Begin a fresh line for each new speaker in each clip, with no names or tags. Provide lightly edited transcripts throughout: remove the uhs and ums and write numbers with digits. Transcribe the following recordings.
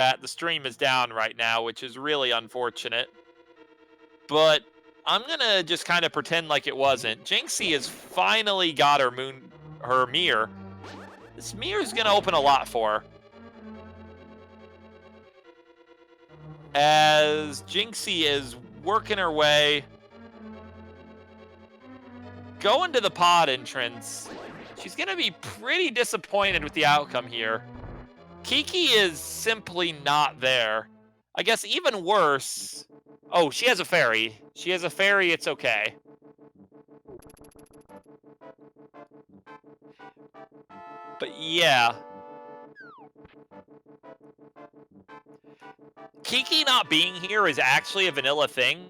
The stream is down right now, which is really unfortunate. But I'm gonna just kind of pretend like it wasn't. Jinxie has finally got her mirror. This mirror's gonna open a lot for her. As Jinxie is working her way, going to the pod entrance, she's gonna be pretty disappointed with the outcome here. Kiki is simply not there. I guess even worse. Oh, she has a fairy. She has a fairy, it's okay. But yeah. Kiki not being here is actually a vanilla thing.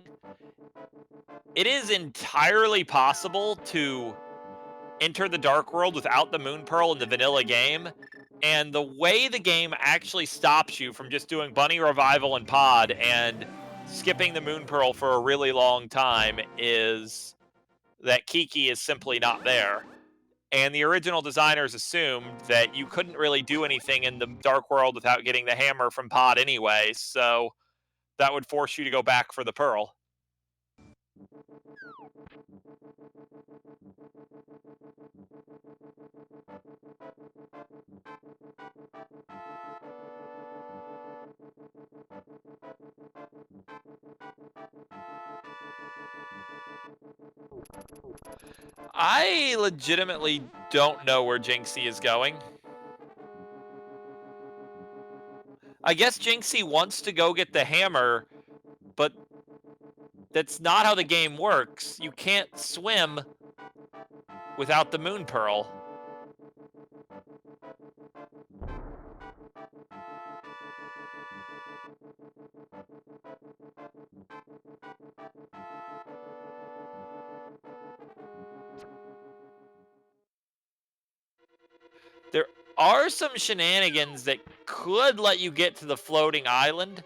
It is entirely possible to enter the Dark World without the Moon Pearl in the vanilla game. And the way the game actually stops you from just doing Bunny Revival and Pod and skipping the Moon Pearl for a really long time is that Kiki is simply not there. And the original designers assumed that you couldn't really do anything in the Dark World without getting the hammer from Pod anyway, so that would force you to go back for the Pearl. I legitimately don't know where Jinxie is going. I guess Jinxie wants to go get the hammer, but that's not how the game works. You can't swim without the Moon Pearl. There are some shenanigans that could let you get to the floating island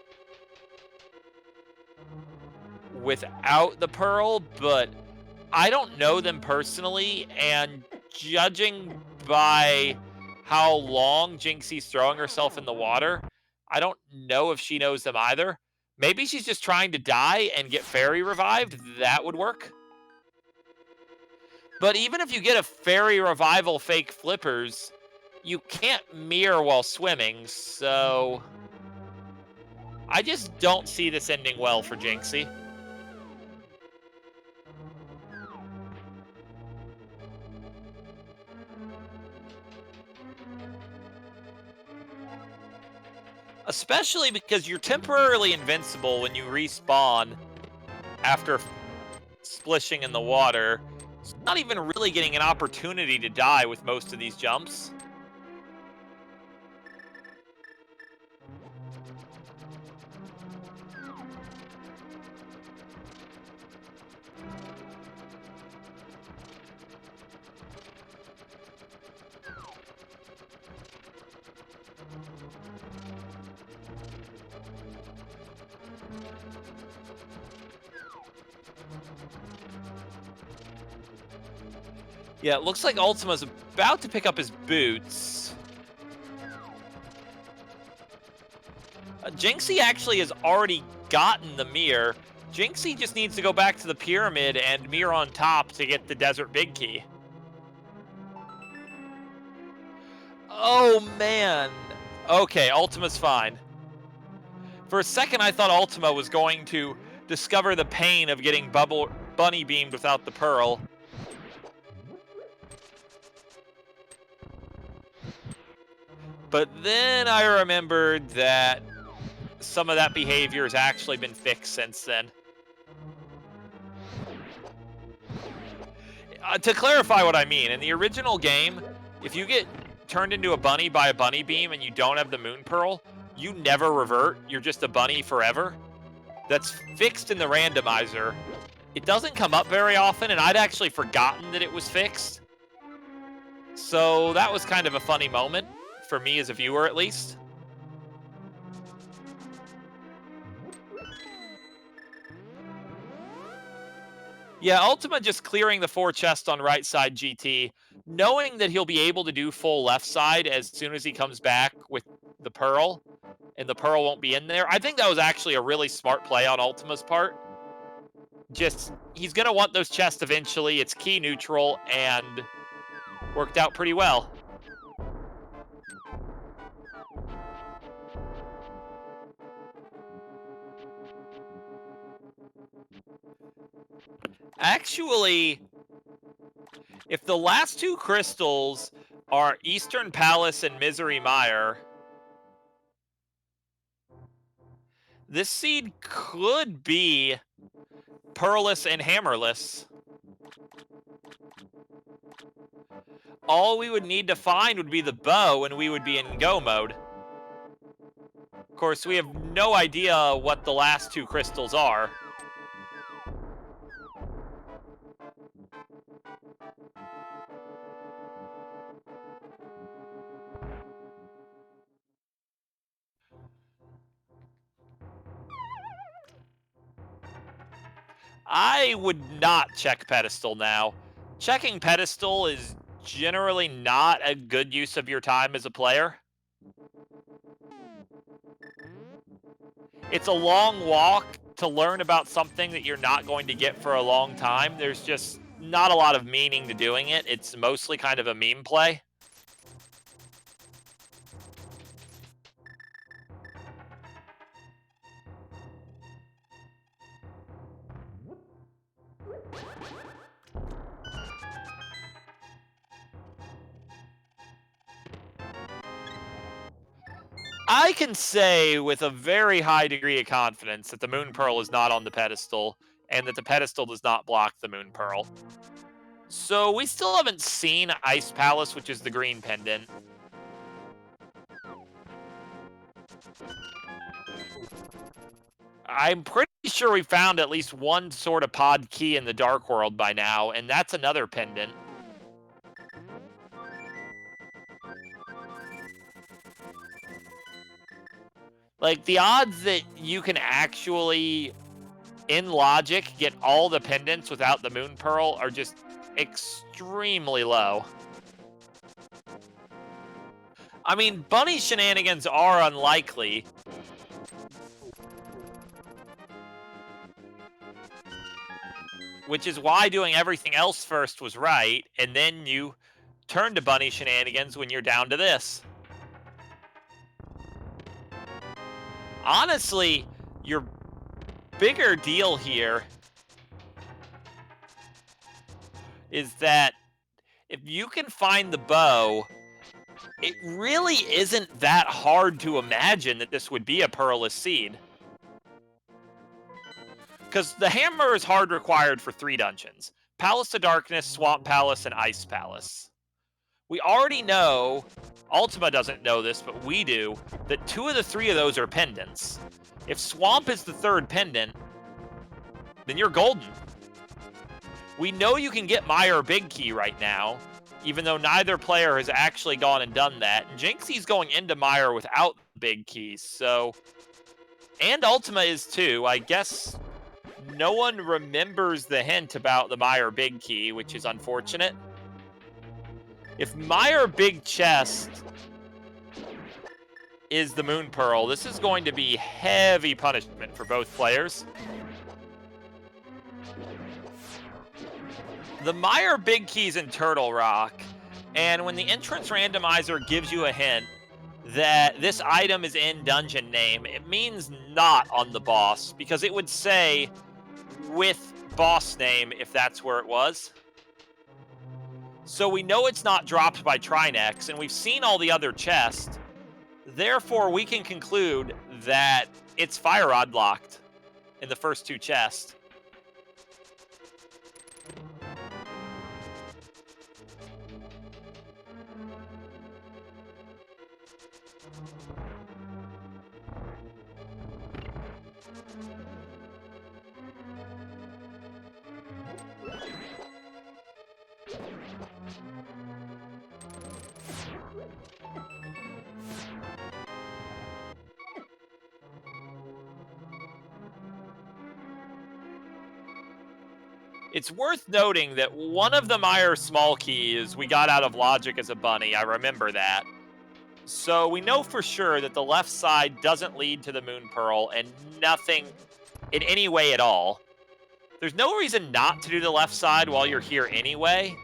without the Pearl, but I don't know them personally, and judging by how long Jinxie's throwing herself in the water, I don't know if she knows them either. Maybe she's just trying to die and get fairy revived. That would work. But even if you get a fairy revival fake flippers, you can't mirror while swimming, so I just don't see this ending well for Jinxie. Especially because you're temporarily invincible when you respawn after splishing in the water. It's not even really getting an opportunity to die with most of these jumps. Yeah, it looks like Ultyma's about to pick up his boots. Jinxie actually has already gotten the mirror. Jinxie just needs to go back to the pyramid and mirror on top to get the Desert Big Key. Oh, man. Okay, Ultima's fine. For a second, I thought Ultyma was going to discover the pain of getting bunny beamed without the Pearl. But then I remembered that some of that behavior has actually been fixed since then. To clarify what I mean, in the original game, if you get turned into a bunny by a bunny beam and you don't have the Moon Pearl, you never revert. You're just a bunny forever. That's fixed in the randomizer. It doesn't come up very often, and I'd actually forgotten that it was fixed. So that was kind of a funny moment, for me as a viewer at least. Yeah, Ultyma just clearing the 4 chests on right side GT, knowing that he'll be able to do full left side as soon as he comes back with the Pearl. and the pearl won't be in there. I think that was actually a really smart play on Ultyma's part. Just, he's going to want those chests eventually. It's key neutral, and worked out pretty well. Actually, if the last two crystals are Eastern Palace and Misery Mire, this seed could be Pearless and Hammerless. All we would need to find would be the bow, and we would be in go mode. Of course, we have no idea what the last two crystals are. I would not check Pedestal now. Checking Pedestal is generally not a good use of your time as a player. It's a long walk to learn about something that you're not going to get for a long time. There's just not a lot of meaning to doing it. It's mostly kind of a meme play. I can say with a very high degree of confidence that the Moon Pearl is not on the pedestal, and that the pedestal does not block the Moon Pearl. So we still haven't seen Ice Palace, which is the green pendant. I'm pretty sure we found at least one sort of pod key in the Dark World by now, and that's another pendant. Like, the odds that you can actually, in logic, get all the pendants without the Moon Pearl are just extremely low. I mean, bunny shenanigans are unlikely. Which is why doing everything else first was right, and then you turn to bunny shenanigans when you're down to this. Honestly, your bigger deal here is that if you can find the bow, it really isn't that hard to imagine that this would be a pearless seed. Because the hammer is hard required for 3 dungeons: Palace of Darkness, Swamp Palace, and Ice Palace. We already know, Ultyma doesn't know this, but we do, that 2 of the 3 of those are pendants. If Swamp is the 3rd pendant, then you're golden. We know you can get Mire Big Key right now, even though neither player has actually gone and done that. And Jinxie's going into Mire without Big Keys, so... And Ultyma is too. I guess no one remembers the hint about the Mire Big Key, which is unfortunate. If Mire Big Chest is the Moon Pearl, this is going to be heavy punishment for both players. The Mire Big Key's in Turtle Rock, and when the entrance randomizer gives you a hint that this item is in dungeon name, it means not on the boss, because it would say with boss name if that's where it was. So we know it's not dropped by Trinex, and we've seen all the other chests. Therefore, we can conclude that it's Fire Rod locked in the first 2 chests. It's worth noting that one of the Mire small keys we got out of logic as a bunny. I remember that. So we know for sure that the left side doesn't lead to the Moon Pearl and nothing in any way at all. There's no reason not to do the left side while you're here anyway.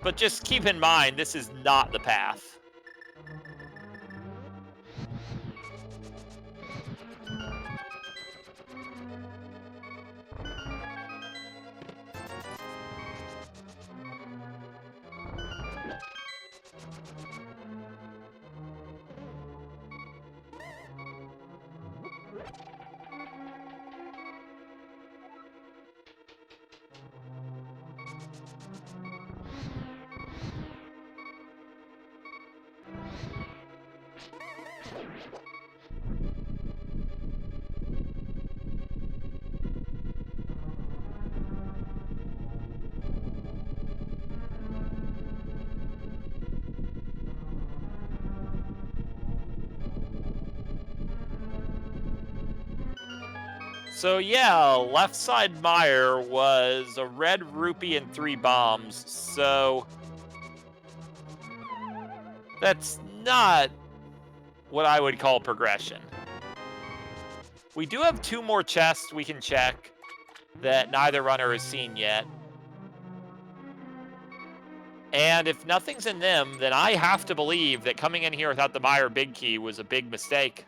But just keep in mind, this is not the path. So yeah, left side Meyer was a red rupee and 3 bombs, so that's not what I would call progression. We do have 2 more chests we can check that neither runner has seen yet. And if nothing's in them, then I have to believe that coming in here without the Meyer big key was a big mistake.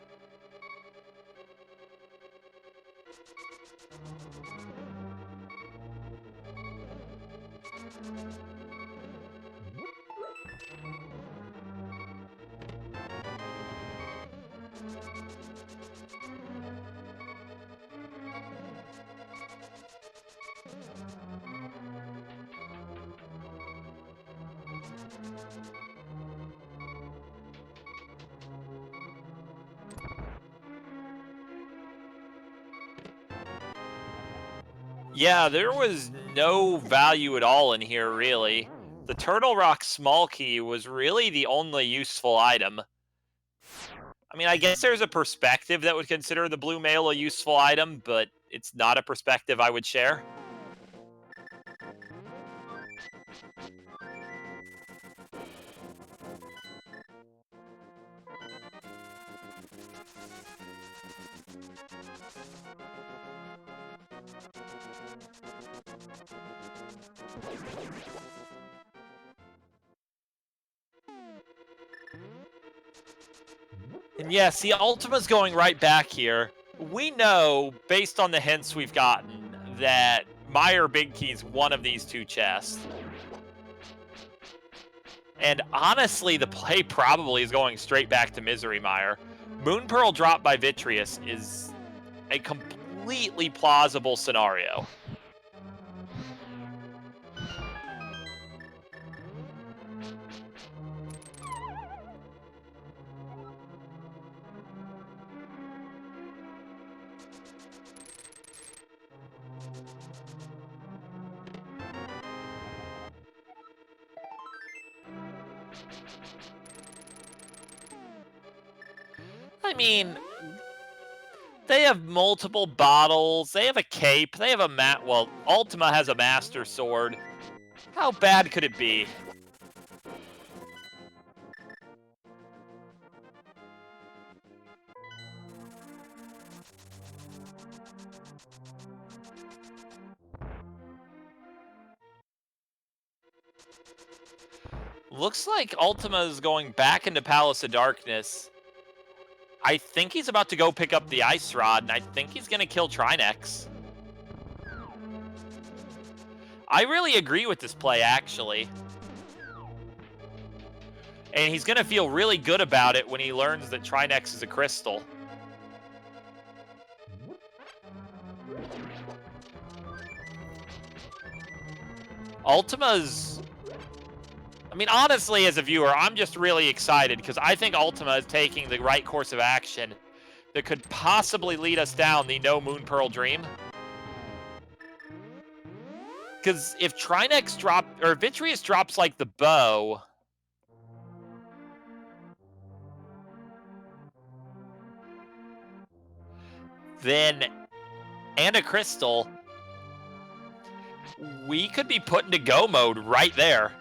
Yeah, there was no value at all in here, really. The Turtle Rock small key was really the only useful item. I mean, I guess there's a perspective that would consider the blue mail a useful item, but it's not a perspective I would share. And yeah, see, Ultima's going right back here. We know, based on the hints we've gotten, that Meyer Big Key's one of these 2 chests. And honestly, the play probably is going straight back to Misery Mire. Moon Pearl dropped by Vitreous is a completely plausible scenario. I mean, they have multiple bottles, they have a cape, they have a well, Ultyma has a Master Sword. How bad could it be? Looks like Ultima is going back into Palace of Darkness. I think he's about to go pick up the Ice Rod, and I think he's going to kill Trinex. I really agree with this play, actually. And he's going to feel really good about it when he learns that Trinex is a crystal. Ultima's... I mean, honestly, as a viewer, I'm just really excited because I think Ultima is taking the right course of action that could possibly lead us down the no Moon Pearl dream. Because if Trinex or Vitreous drops like the bow, then and a crystal, we could be put into go mode right there.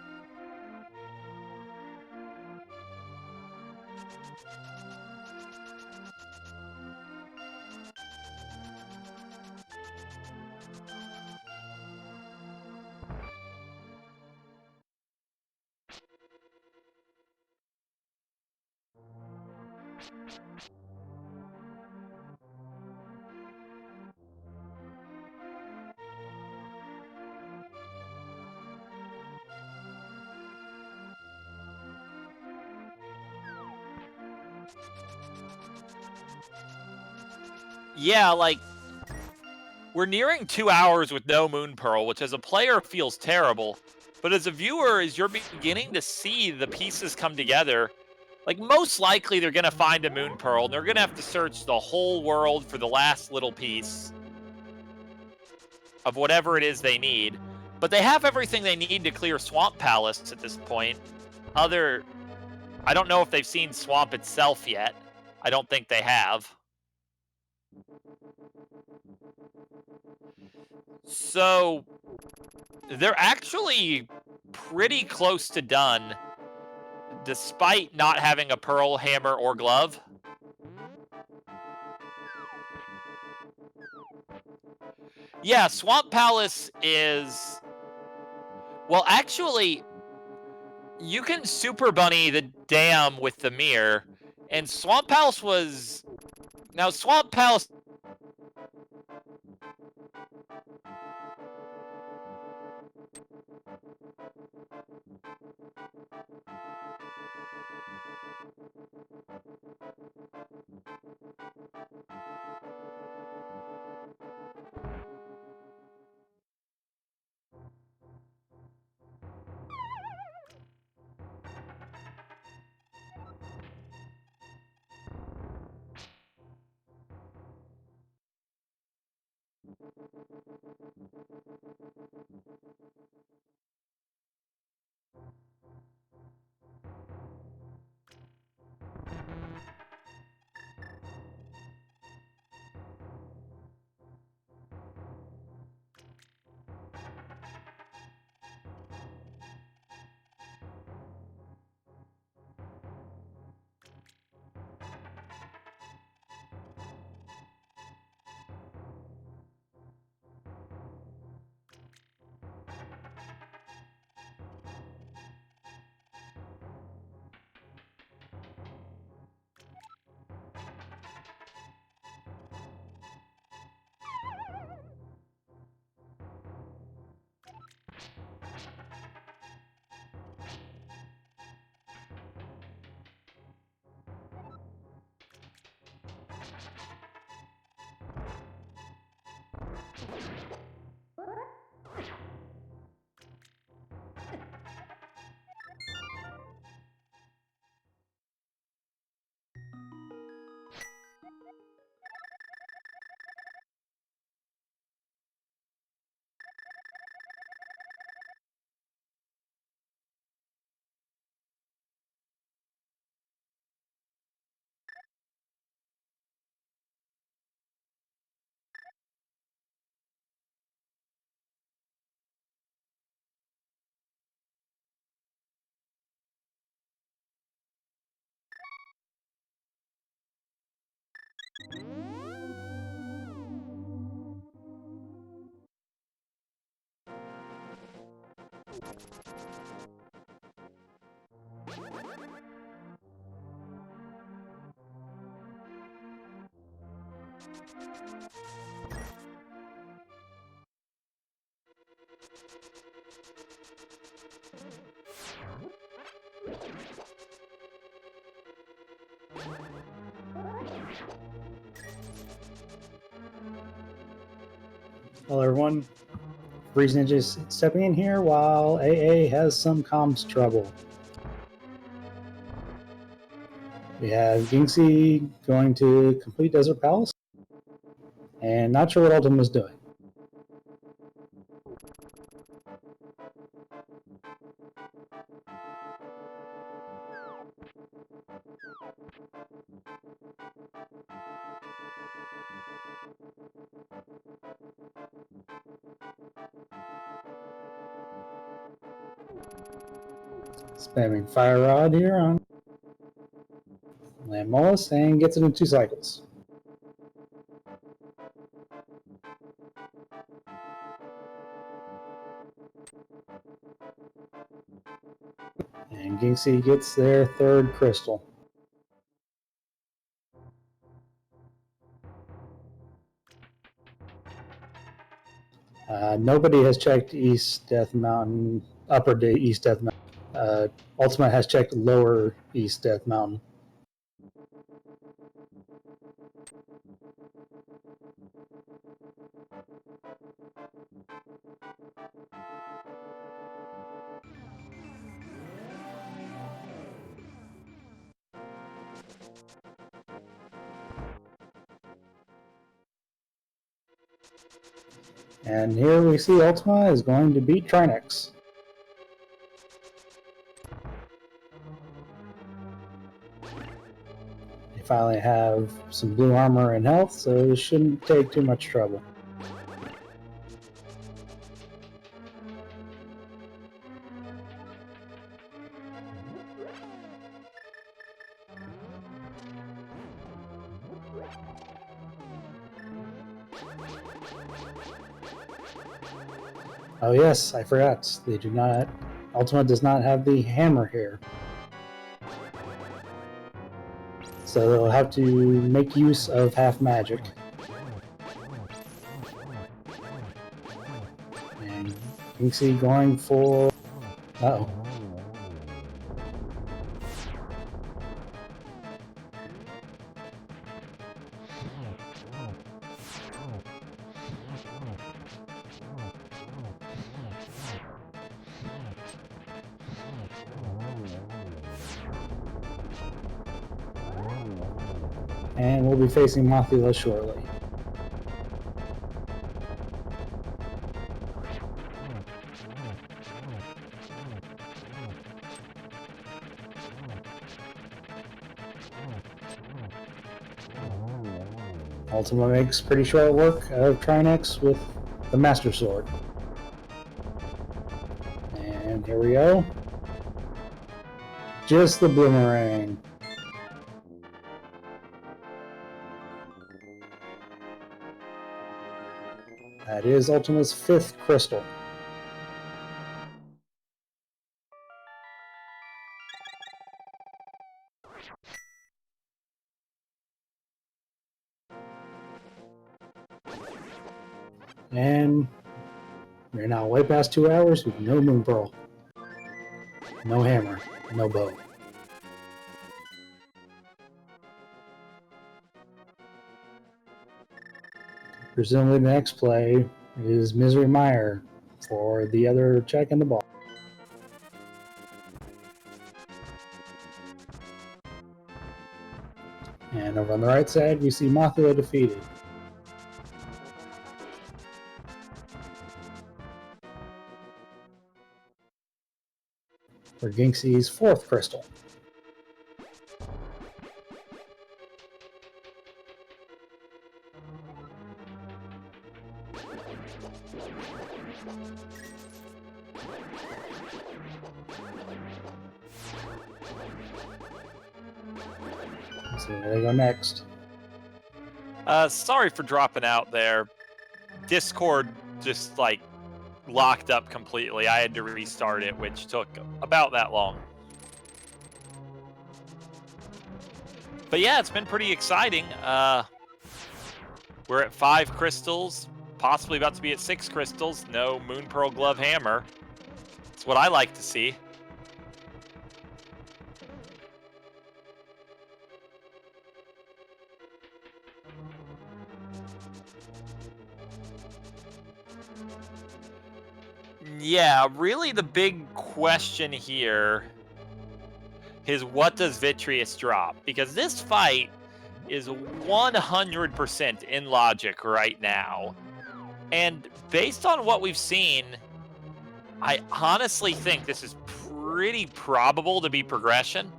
Yeah, like, we're nearing 2 hours with no Moon Pearl, which as a player feels terrible. But as a viewer, as you're beginning to see the pieces come together, like, most likely they're going to find a Moon Pearl, and they're going to have to search the whole world for the last little piece of whatever it is they need. But they have everything they need to clear Swamp Palace at this point. I don't know if they've seen Swamp itself yet. I don't think they have. So they're actually pretty close to done, despite not having a Pearl, Hammer, or Glove. Yeah, Swamp Palace is... Well, actually, you can Super Bunny the dam with the mirror, and Swamp Palace was... Now, Swamp Palace...
Hello, everyone. Breeze Ninja's stepping in here while AA has some comms trouble. We have Gynxy going to complete Desert Palace, and not sure what Ultyma is doing. Spamming Fire Rod here on Land Mollusk and gets it in 2 cycles. And Gynxy gets their 3rd crystal. Nobody has checked East Death Mountain, Upper East Death Mountain. Ultyma has checked Lower East Death Mountain. And here we see Ultyma is going to beat Trinex. They finally have some blue armor and health, so it shouldn't take too much trouble. Oh yes, I forgot. They do not. Ultyma does not have the hammer here. So they'll have to make use of half magic. And Gynxy going for... Uh-oh. And we'll be facing Mothula shortly. Ultyma makes pretty short work of Trinex with the Master Sword. And here we go. Just the Bloomerang. That is Ultyma's 5th crystal. And we're now way past 2 hours with no Moon Pearl. No hammer. No bow. Presumably the next play is Misery Mire for the other check in the ball. And over on the right side, we see Mothula defeated. For Gynxy's 4th crystal. So where they go next.
Sorry for dropping out there. Discord just like locked up completely. I had to restart it, which took about that long. But yeah, it's been pretty exciting. We're at 5 crystals, possibly about to be at 6 crystals. No Moon Pearl Glove Hammer. It's what I like to see. Yeah, really the big question here is what does Vitreous drop? Because this fight is 100% in logic right now. And based on what we've seen, I honestly think this is pretty probable to be progression.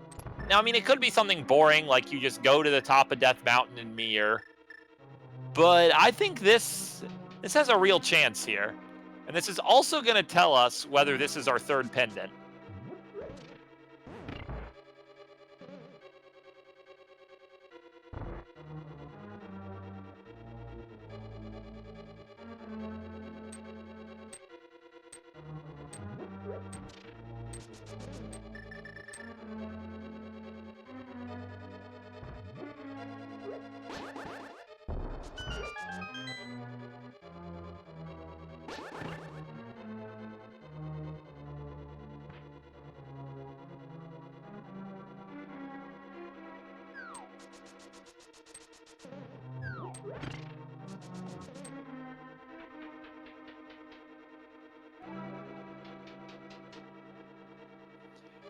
Now, I mean, it could be something boring, like you just go to the top of Death Mountain and mirror. But I think this has a real chance here. And this is also going to tell us whether this is our 3rd pendant.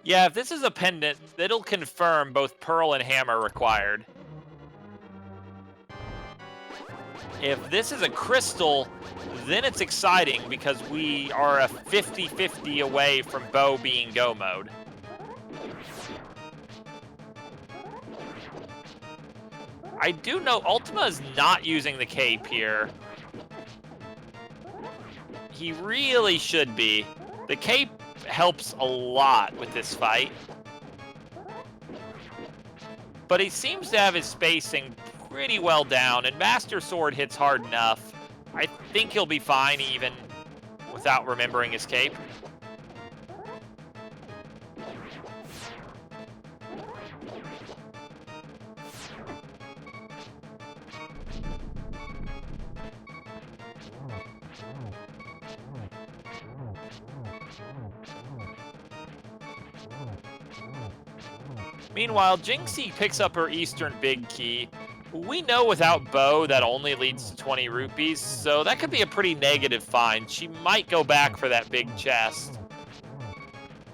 Yeah, if this is a pendant, it'll confirm both Pearl and Hammer required. If this is a crystal, then it's exciting because we are a 50-50 away from Bow being go mode. I do know Ultyma is not using the cape here. He really should be. The cape helps a lot with this fight. But he seems to have his spacing pretty well down, and Master Sword hits hard enough. I think he'll be fine even without remembering his cape. Meanwhile, Jinxie picks up her Eastern Big Key. We know without Bow that only leads to 20 rupees, so that could be a pretty negative find. She might go back for that big chest,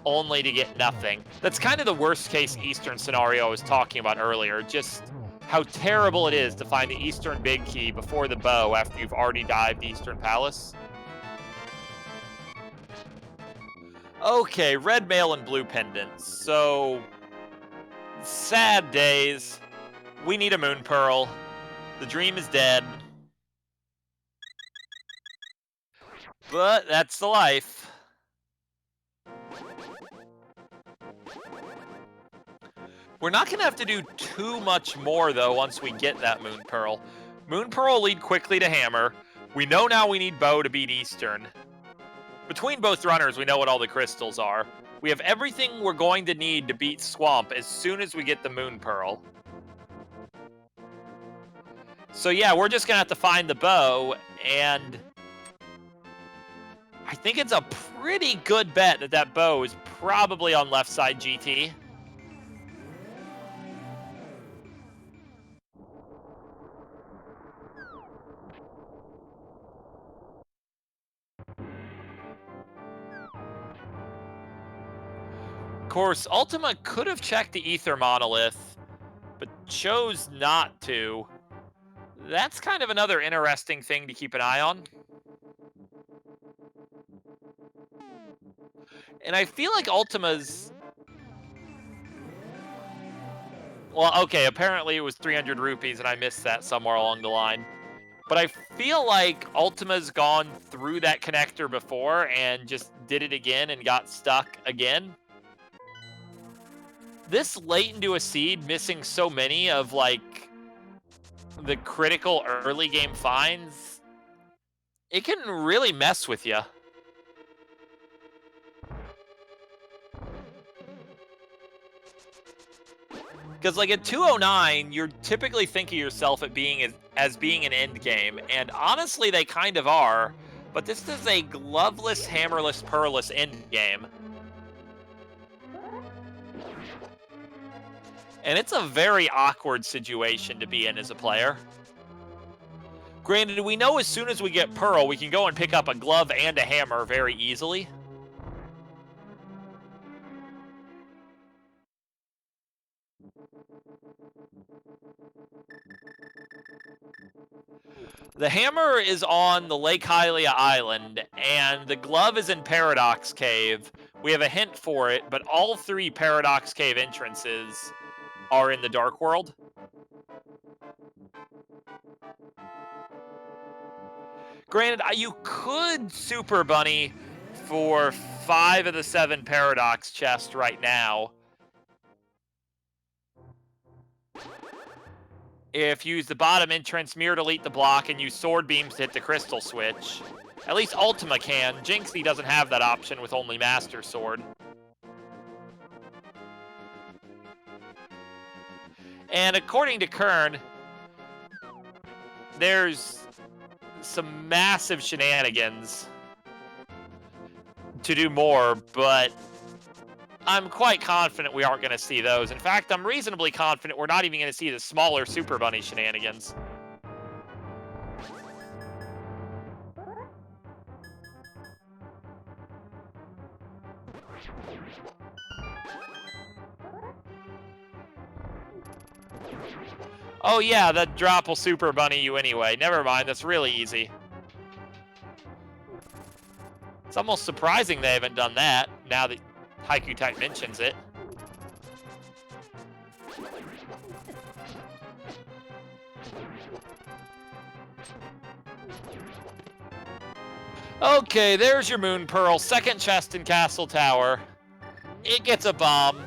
only to get nothing. That's kind of the worst case Eastern scenario I was talking about earlier, just how terrible it is to find the Eastern Big Key before the Bow after you've already dived Eastern Palace. Okay, red mail and blue pendants. So, sad days. We need a Moon Pearl. The dream is dead. But that's the life. We're not going to have to do too much more, though, once we get that Moon Pearl. Moon Pearl will lead quickly to Hammer. We know now we need Bow to beat Eastern. Between both runners, we know what all the crystals are. We have everything we're going to need to beat Swamp as soon as we get the Moon Pearl. So yeah, we're just going to have to find the Bow, and I think it's a pretty good bet that that Bow is probably on left side GT. Of course, Ultyma could have checked the Ether Monolith, but chose not to. That's kind of another interesting thing to keep an eye on. And I feel like Ultima's... Well, okay, apparently it was 300 rupees and I missed that somewhere along the line. But I feel like Ultima's gone through that connector before and just did it again and got stuck again. This late into a seed, missing so many of, like, the critical early game finds, it can really mess with you. Because, like, at 209, you're typically thinking of yourself as being an end game, and honestly, they kind of are, but this is a gloveless, hammerless, pearlless end game. And it's a very awkward situation to be in as a player. Granted, we know as soon as we get Pearl, we can go and pick up a glove and a hammer very easily. The hammer is on the Lake Hylia Island, and the glove is in Paradox Cave. We have a hint for it, but all 3 Paradox Cave entrances are in the Dark World. Granted, you could Super Bunny for 5 of the 7 Paradox chests right now. If you use the bottom entrance, mirror delete the block, and use sword beams to hit the crystal switch. At least Ultyma can. Jinxie doesn't have that option with only Master Sword. And according to Kern, there's some massive shenanigans to do more, but I'm quite confident we aren't going to see those. In fact, I'm reasonably confident we're not even going to see the smaller Super Bunny shenanigans. Oh yeah, that drop will super bunny you anyway. Never mind, that's really easy. It's almost surprising they haven't done that, now that Haiku Type mentions it. Okay, there's your Moon Pearl. Second chest in Castle Tower. It gets a bomb.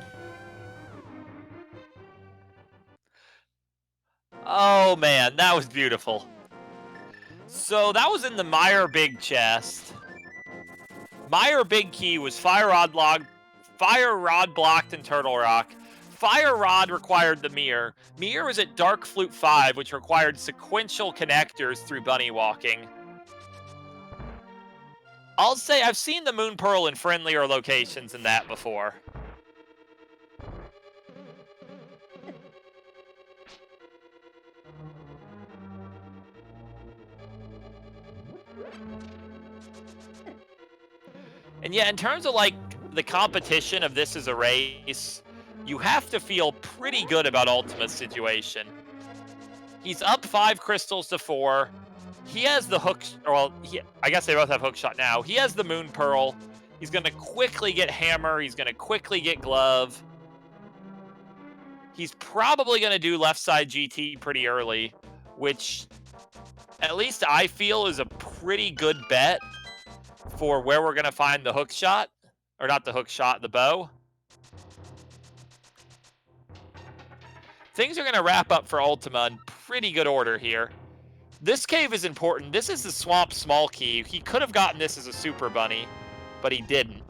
Oh man, that was beautiful. So that was in the Meyer Big Chest. Meyer Big Key was Fire Rod blocked in Turtle Rock. Fire Rod required the Mirror. Mirror was at Dark Flute 5, which required sequential connectors through bunny walking. I'll say I've seen the Moon Pearl in friendlier locations than that before. And yeah, in terms of like the competition of this as a race, you have to feel pretty good about Ultyma's situation. He's up 5 crystals to 4. He has the hook, well, I guess they both have hook shot now. He has the Moon Pearl. He's going to quickly get Hammer. He's going to quickly get Glove. He's probably going to do left side GT pretty early, which at least I feel is a pretty good bet for where we're going to find the hook shot. Or not the hook shot, the bow. Things are going to wrap up for Ultyma in pretty good order here. This cave is important. This is the Swamp Small Key. He could have gotten this as a Super Bunny, but he didn't.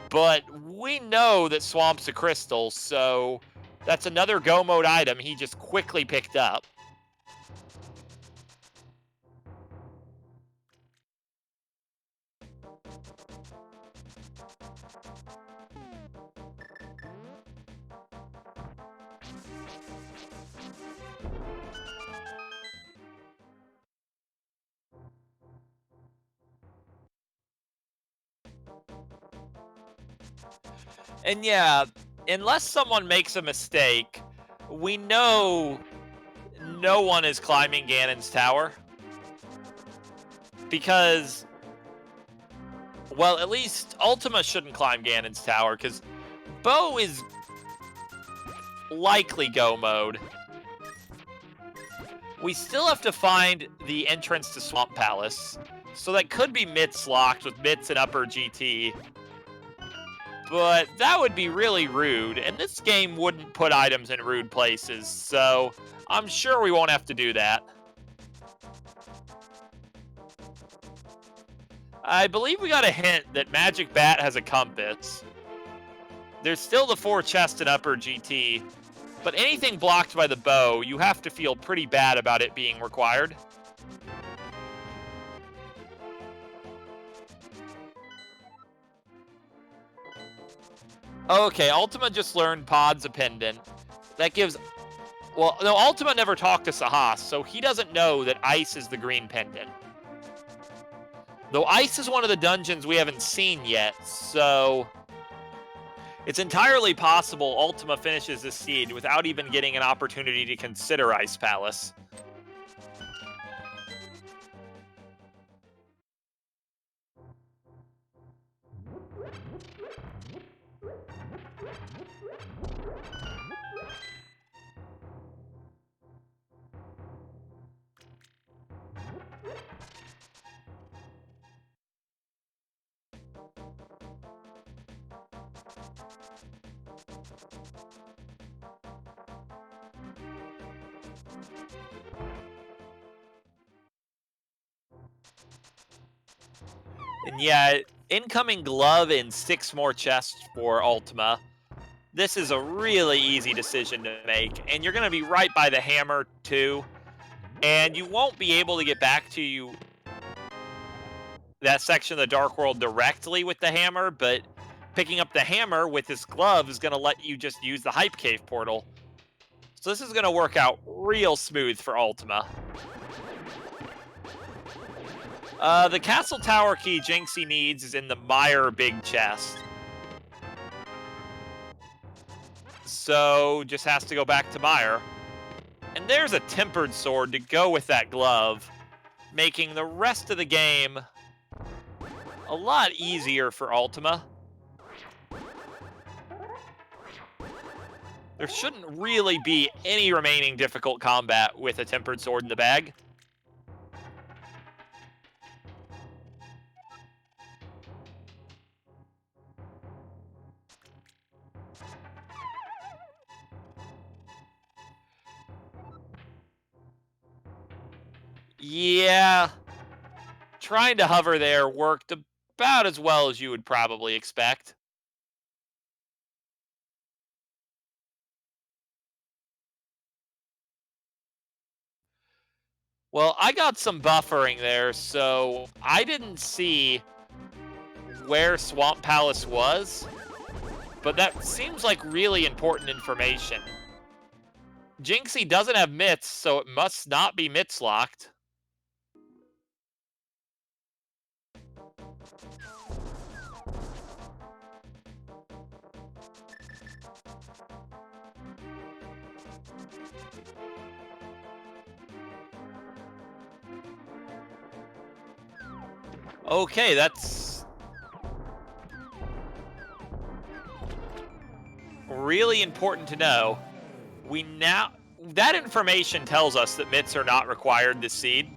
But we know that Swamp's a crystal, so that's another Go Mode item he just quickly picked up. And yeah, unless someone makes a mistake, we know no one is climbing Ganon's tower. Because, well, at least Ultyma shouldn't climb Ganon's tower, because Bo is likely Go Mode. We still have to find the entrance to Swamp Palace, so that could be Mitts locked with Mitts and Upper GT. But that would be really rude, and this game wouldn't put items in rude places, so I'm sure we won't have to do that. I believe we got a hint that Magic Bat has a compass. There's still the 4 chests in Upper GT, but anything blocked by the bow, you have to feel pretty bad about it being required. Okay, Ultyma just learned Pod's a pendant. That gives... Well, no, Ultyma never talked to Sahas, so he doesn't know that Ice is the green pendant. Though Ice is one of the dungeons we haven't seen yet, so... It's entirely possible Ultyma finishes this seed without even getting an opportunity to consider Ice Palace. And yeah, incoming glove in 6 more chests for Ultyma. This is a really easy decision to make, and you're going to be right by the hammer too. And you won't be able to get back to that section of the Dark World directly with the hammer, but picking up the hammer with this glove is going to let you just use the Hype Cave portal. So this is going to work out real smooth for Ultyma. The Castle Tower key Jinxie needs is in the Meyer Big Chest. So just has to go back to Meyer. And there's a tempered sword to go with that glove, making the rest of the game a lot easier for Ultyma. There shouldn't really be any remaining difficult combat with a tempered sword in the bag. Yeah, trying to hover there worked about as well as you would probably expect. Well, I got some buffering there, so I didn't see where Swamp Palace was, but that seems like really important information. Jinxie doesn't have mitts, so it must not be mitts locked. Okay, that's really important to know. That information tells us that mitts are not required this seed.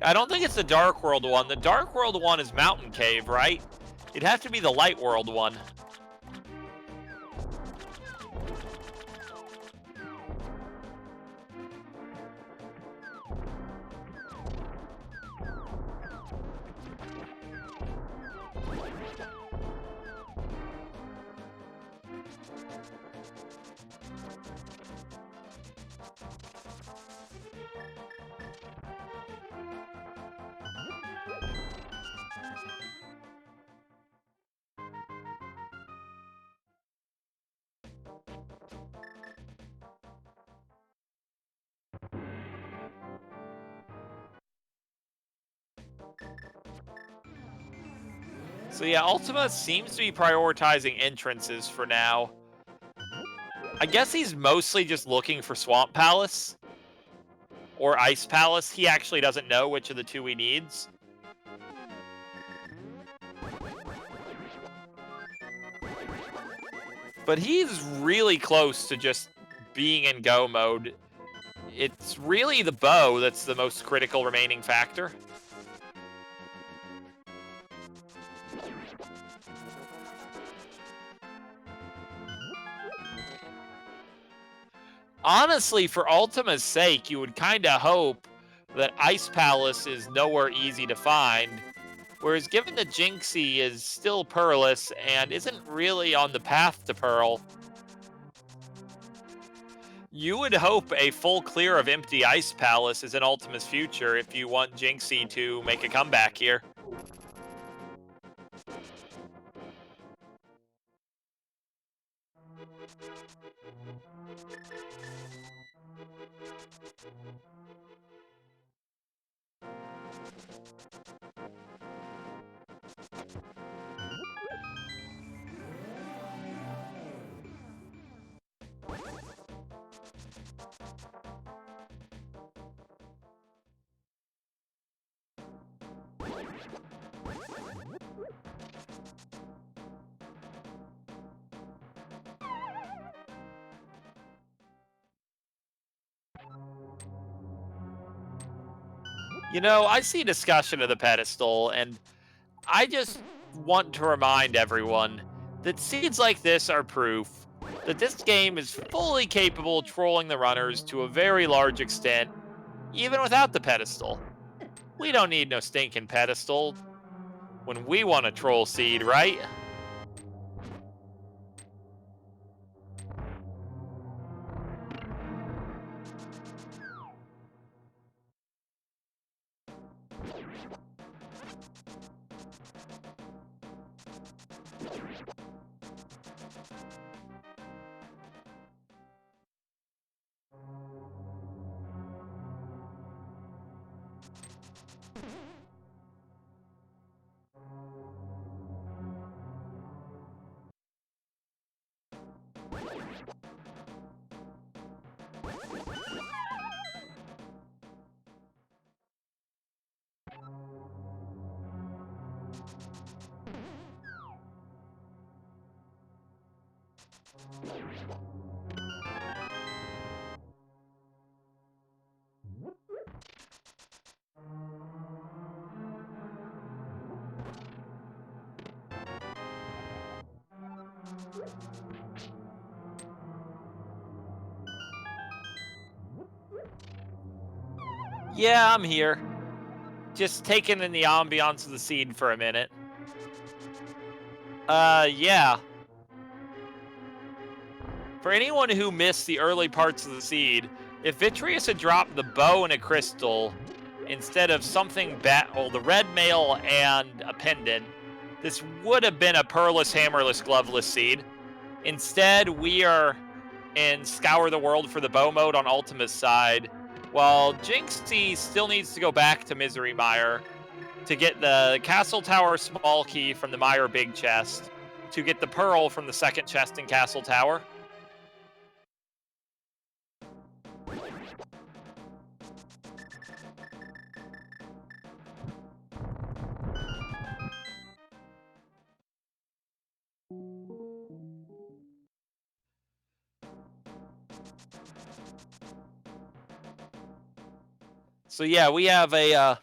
I don't think it's the Dark World one. The Dark World one is Mountain Cave, right? It'd have to be the Light World one. So yeah, Ultima seems to be prioritizing entrances for now. I guess he's mostly just looking for Swamp Palace or Ice Palace. He actually doesn't know which of the two he needs. But he's really close to just being in go mode. It's really the bow that's the most critical remaining factor. Honestly, for Ultima's sake, you would kind of hope that Ice Palace is nowhere easy to find, whereas given that Jinxie is still Pearless and isn't really on the path to Pearl, you would hope a full clear of empty Ice Palace is in Ultima's future if you want Jinxie to make a comeback here. You know, I see discussion of the pedestal, and I just want to remind everyone that seeds like this are proof that this game is fully capable of trolling the runners to a very large extent, even without the pedestal. We don't need no stinking pedestal when we want a troll seed, right? Yeah, I'm here. Just taking in the ambiance of the scene for a minute. Yeah. For anyone who missed the early parts of the seed, if Vitreous had dropped the bow and a crystal instead of something the red mail and a pendant, this would have been a pearlless, hammerless, gloveless seed. Instead, we are in Scour the World for the bow mode on Ultyma's side, while Jinxie still needs to go back to Misery Mire to get the Castle Tower small key from the Mire big chest, to get the pearl from the second chest in Castle Tower. So yeah, we have a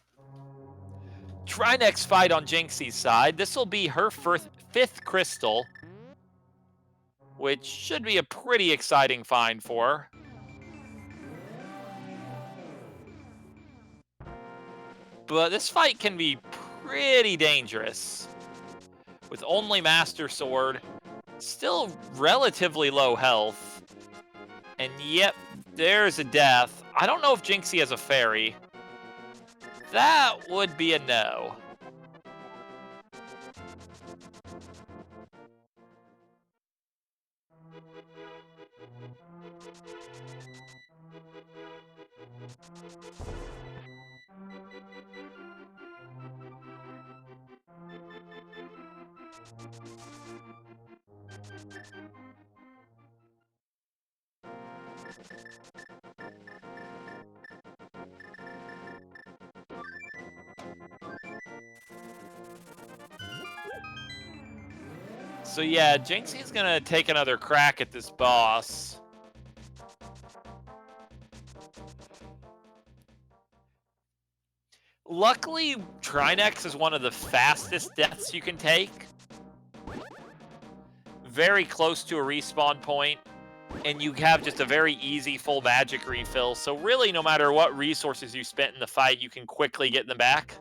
Trinex fight on Jinxie's side. This will be her fifth crystal, which should be a pretty exciting find for her. But this fight can be pretty dangerous. With only Master Sword, still relatively low health. And yep, there's a death. I don't know if Jinxie has a fairy. That would be a no. So yeah, Jinxie's gonna take another crack at this boss. Luckily, Trinex is one of the fastest deaths you can take. Very close to a respawn point, and you have just a very easy full magic refill. So really, no matter what resources you spent in the fight, you can quickly get them back.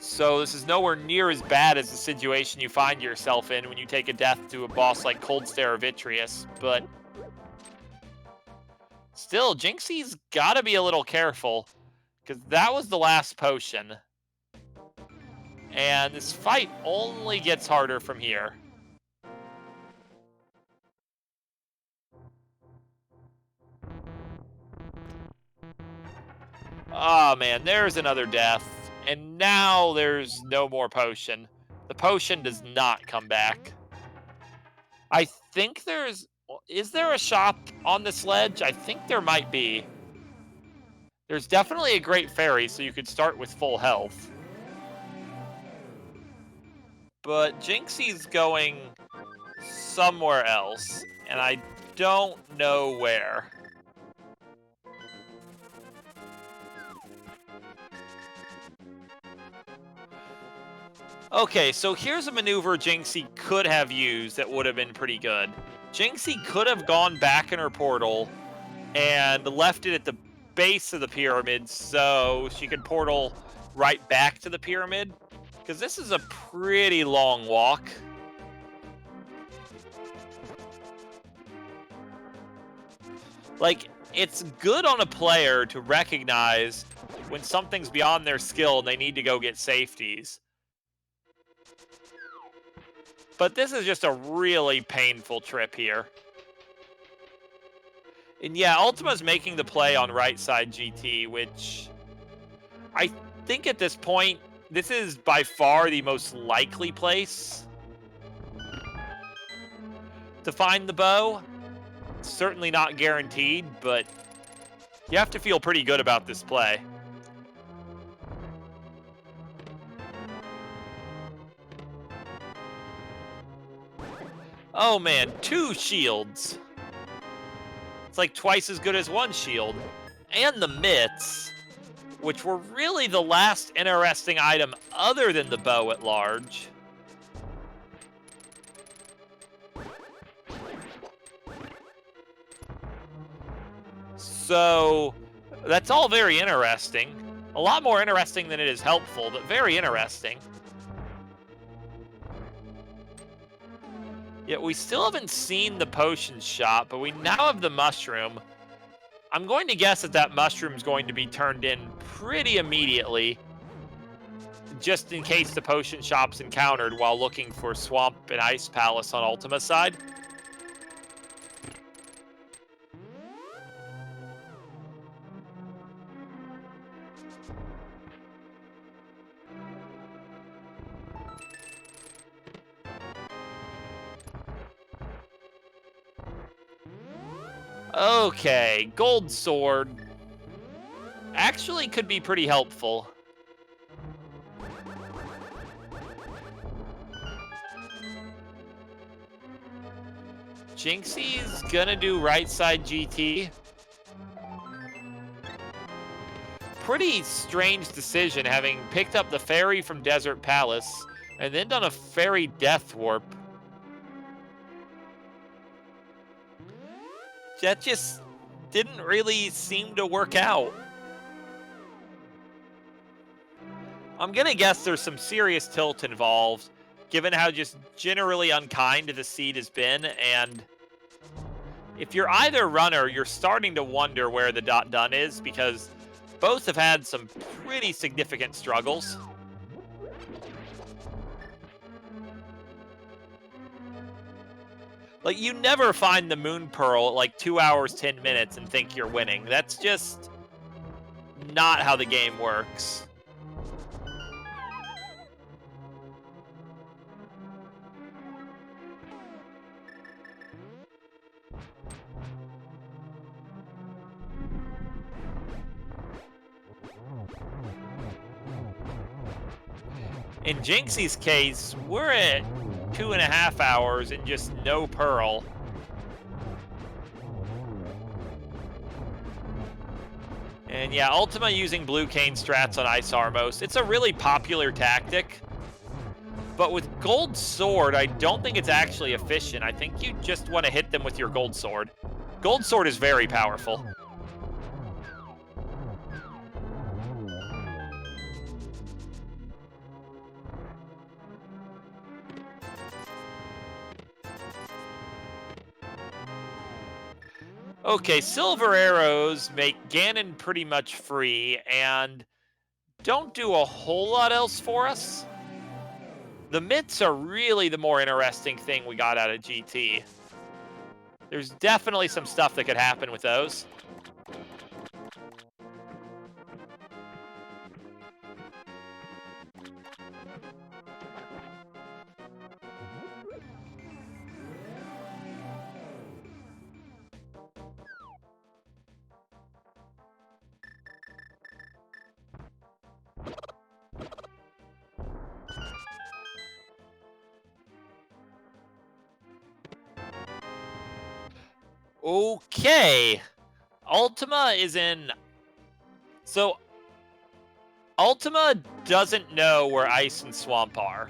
So this is nowhere near as bad as the situation you find yourself in when you take a death to a boss like Cold Stare or Vitreous, but still, Jinxie's gotta be a little careful, because that was the last potion. And this fight only gets harder from here. Oh man, there's another death. And now there's no more potion. The potion does not come back. I think there's... Is there a shop on this ledge? I think there might be. There's definitely a Great Fairy, so you could start with full health. But Jinxie's going somewhere else, and I don't know where. Okay, so here's a maneuver Jinxie could have used that would have been pretty good. Jinxie could have gone back in her portal and left it at the base of the pyramid so she could portal right back to the pyramid, because this is a pretty long walk. Like, it's good on a player to recognize when something's beyond their skill and they need to go get safeties. But this is just a really painful trip here. And yeah, Ultyma's making the play on right side GT, which I think at this point, this is by far the most likely place to find the bow. It's certainly not guaranteed, but you have to feel pretty good about this play. Oh man, 2 shields. It's like twice as good as 1 shield. And the mitts, which were really the last interesting item other than the bow at large. So that's all very interesting. A lot more interesting than it is helpful, but very interesting. Yet we still haven't seen the potion shop, but we now have the mushroom. I'm going to guess that that mushroom is going to be turned in pretty immediately, just in case the potion shop's encountered while looking for Swamp and Ice Palace on Ultyma's side. Okay, Gold Sword actually could be pretty helpful. Jinxie's gonna do right side GT. Pretty strange decision, having picked up the fairy from Desert Palace and then done a fairy death warp. That just didn't really seem to work out. I'm gonna guess there's some serious tilt involved, given how just generally unkind the seed has been, and if you're either runner, you're starting to wonder where the done is, because both have had some pretty significant struggles. Like, you never find the Moon Pearl at like 2 hours, 10 minutes and think you're winning. That's just not how the game works. In Jinxie's case, we're at 2.5 hours and just no Pearl. And yeah, Ultyma using Blue Cane strats on Ice Armos. It's a really popular tactic. But with Gold Sword, I don't think it's actually efficient. I think you just want to hit them with your Gold Sword. Gold Sword is very powerful. Okay, Silver Arrows make Ganon pretty much free and don't do a whole lot else for us. The mitts are really the more interesting thing we got out of GT. There's definitely some stuff that could happen with those. Okay. Ultyma is in... So, Ultyma doesn't know where Ice and Swamp are.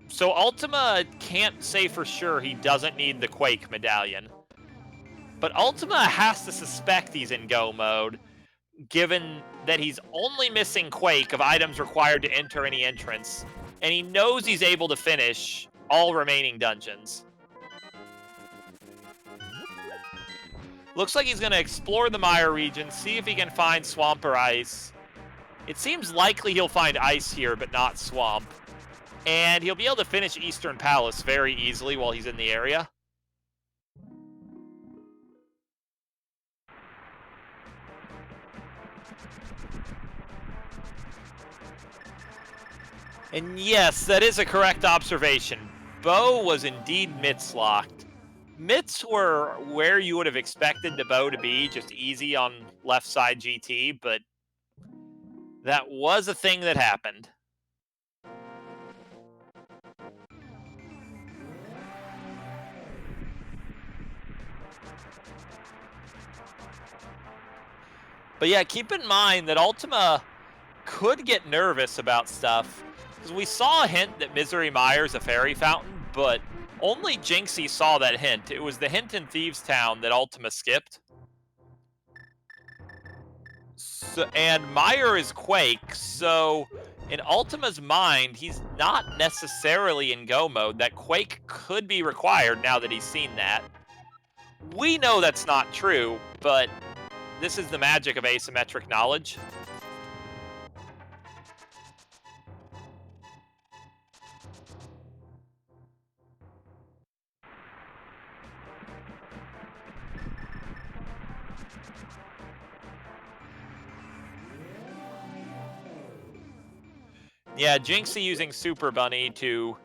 So Ultyma can't say for sure he doesn't need the Quake medallion. But Ultyma has to suspect he's in go mode, given that he's only missing Quake of items required to enter any entrance, and he knows he's able to finish all remaining dungeons. Looks like he's going to explore the Mire region, see if he can find Swamp or Ice. It seems likely he'll find Ice here, but not Swamp. And he'll be able to finish Eastern Palace very easily while he's in the area. And yes, that is a correct observation. Bow was indeed mitts locked. Mitts were where you would have expected the bow to be, just easy on left side GT, but that was a thing that happened. But yeah, keep in mind that Ultyma could get nervous about stuff, because we saw a hint that Misery Mire's a fairy fountain, but Only Jinxie saw that hint. It was the hint in Thieves Town that Ultyma skipped. So, and Meyer is Quake, so in Ultima's mind, he's not necessarily in go mode. That Quake could be required now that he's seen that. We know that's not true, but this is the magic of asymmetric knowledge. Yeah, Jinxie using Super Bunny to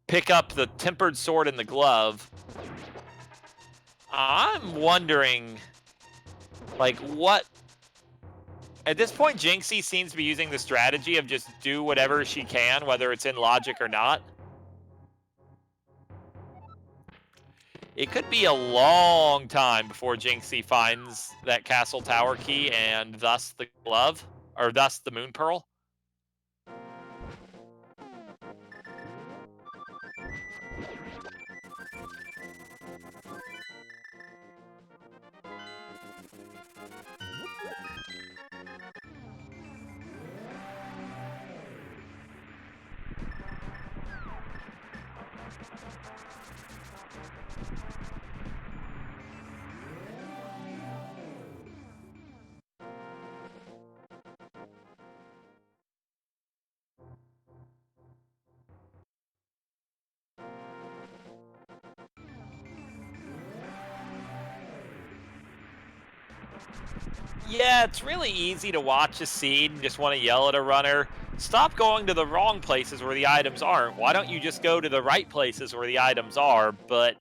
pick up the tempered sword in the glove. I'm wondering, like, what... At this point, Jinxie seems to be using the strategy of just do whatever she can, whether it's in logic or not. It could be a long time before Jinxie finds that castle tower key and thus the glove, or thus the moon pearl. Yeah, it's really easy to watch a scene and just want to yell at a runner, stop going to the wrong places where the items aren't. Why don't you just go to the right places where the items are? But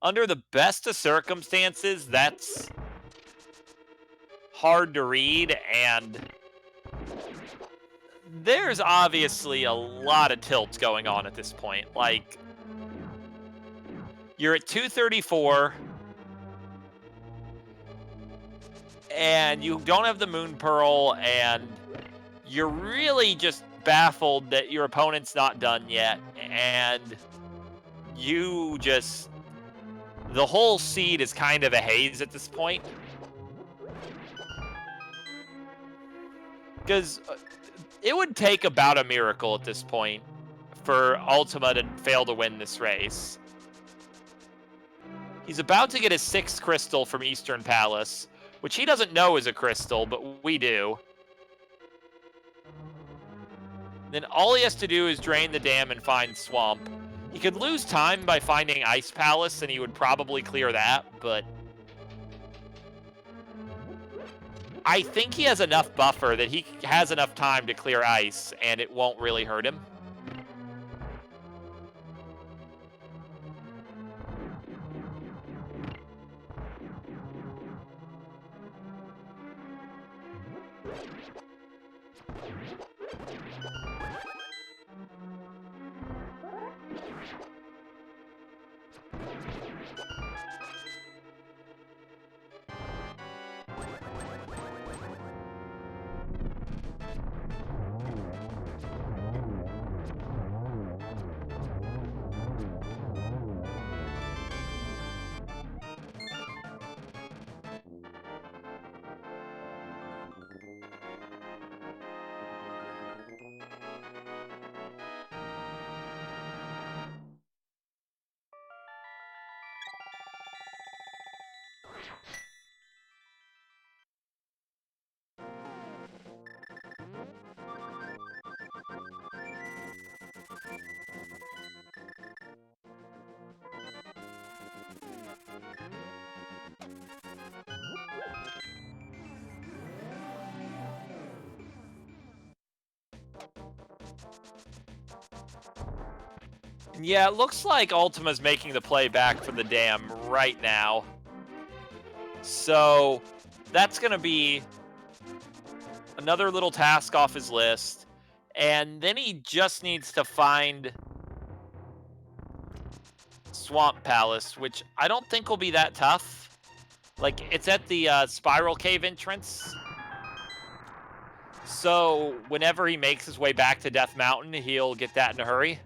under the best of circumstances, that's hard to read, and there's obviously a lot of tilt going on at this point. Like, you're at 234, and you don't have the Moon Pearl, and you're really just baffled that your opponent's not done yet, and you just... The whole seed is kind of a haze at this point. Because it would take about a miracle at this point for Ultyma to fail to win this race. He's about to get his 6th crystal from Eastern Palace, which he doesn't know is a crystal, but we do. Then all he has to do is drain the dam and find Swamp. He could lose time by finding Ice Palace, and he would probably clear that, but I think he has enough buffer that he has enough time to clear Ice, and it won't really hurt him. Yeah, it looks like Ultima's making the play back for the dam right now. So that's going to be another little task off his list. And then he just needs to find Swamp Palace, which I don't think will be that tough. Like, it's at the Spiral Cave entrance. So whenever he makes his way back to Death Mountain, he'll get that in a hurry.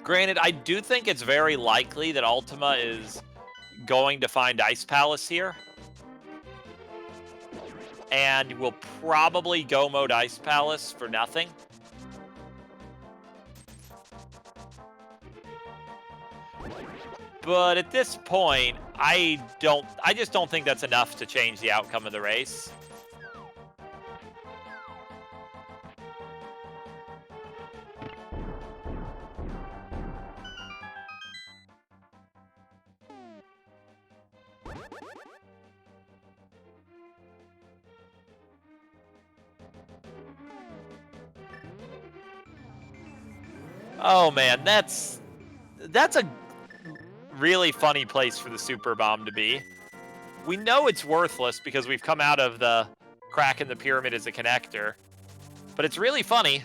Granted, I do think it's very likely that Ultyma is going to find Ice Palace here. And will probably go mode Ice Palace for nothing. But at this point, I just don't think that's enough to change the outcome of the race. Oh man, that's a really funny place for the super bomb to be. We know it's worthless because we've come out of the crack in the pyramid as a connector, but it's really funny.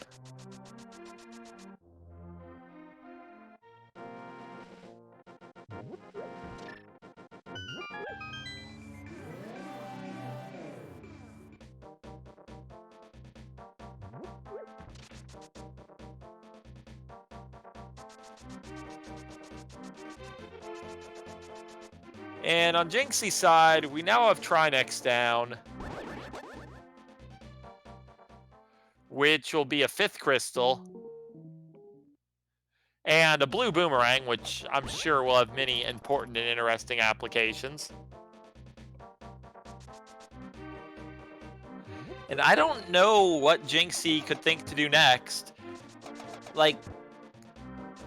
And on Jinxie's side, we now have Trinex down, which will be a 5th crystal, and a blue boomerang, which I'm sure will have many important and interesting applications. And I don't know what Jinxie could think to do next. Like,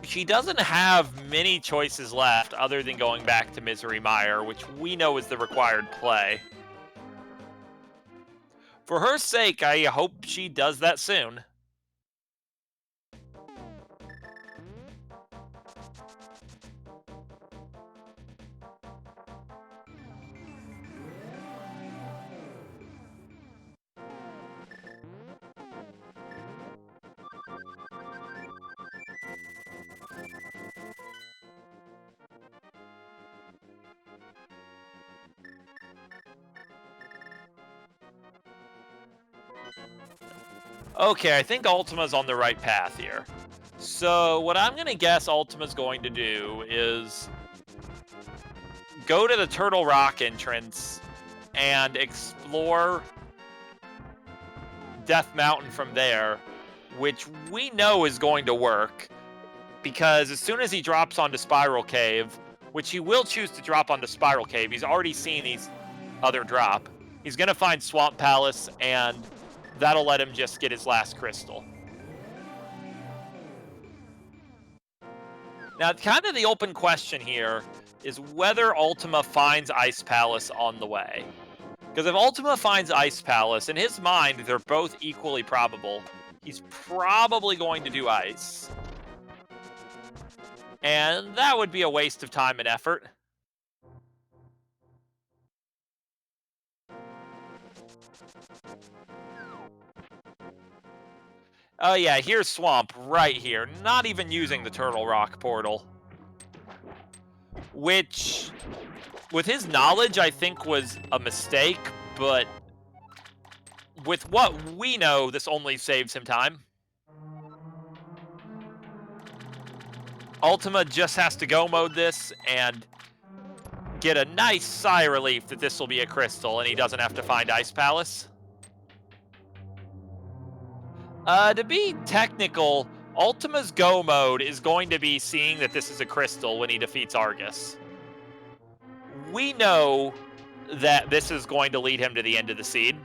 she doesn't have many choices left other than going back to Misery Mire, which we know is the required play. For her sake, I hope she does that soon. Okay, I think Ultima's on the right path here. So what I'm going to guess Ultima's going to do is go to the Turtle Rock entrance and explore Death Mountain from there, which we know is going to work, because as soon as he drops onto Spiral Cave, which he will choose to drop onto Spiral Cave, he's already seen these other drop, he's going to find Swamp Palace, and that'll let him just get his last crystal. Now, kind of the open question here is whether Ultyma finds Ice Palace on the way. Because if Ultyma finds Ice Palace, in his mind, they're both equally probable. He's probably going to do Ice. And that would be a waste of time and effort. Oh yeah, here's Swamp right here. Not even using the Turtle Rock portal. Which, with his knowledge, I think was a mistake, but with what we know, this only saves him time. Ultyma just has to go mode this and get a nice sigh of relief that this will be a crystal and he doesn't have to find Ice Palace. To be technical, Ultima's go mode is going to be seeing that this is a crystal when he defeats Argus. We know that this is going to lead him to the end of the seed.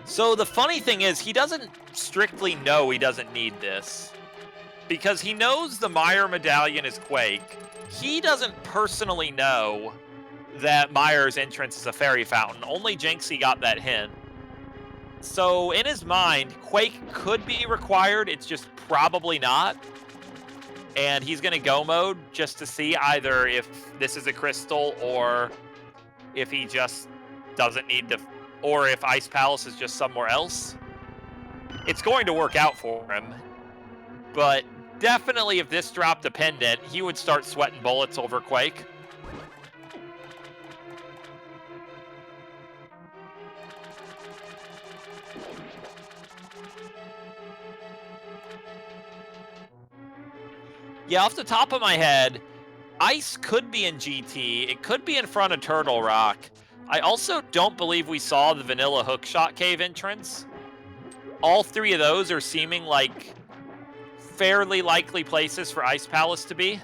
So the funny thing is, he doesn't strictly know he doesn't need this. because he knows the Meyer medallion is Quake. He doesn't personally know that Meyer's entrance is a fairy fountain. Only Jinxie got that hint. So in his mind, Quake could be required. It's just probably not. And he's going to go mode just to see either if this is a crystal or if he just doesn't need to, or if Ice Palace is just somewhere else. It's going to work out for him. But definitely if this dropped a pendant, he would start sweating bullets over Quake. Yeah, off the top of my head, Ice could be in GT. It could be in front of Turtle Rock. I also don't believe we saw the vanilla hookshot cave entrance. All three of those are seeming like fairly likely places for Ice Palace to be.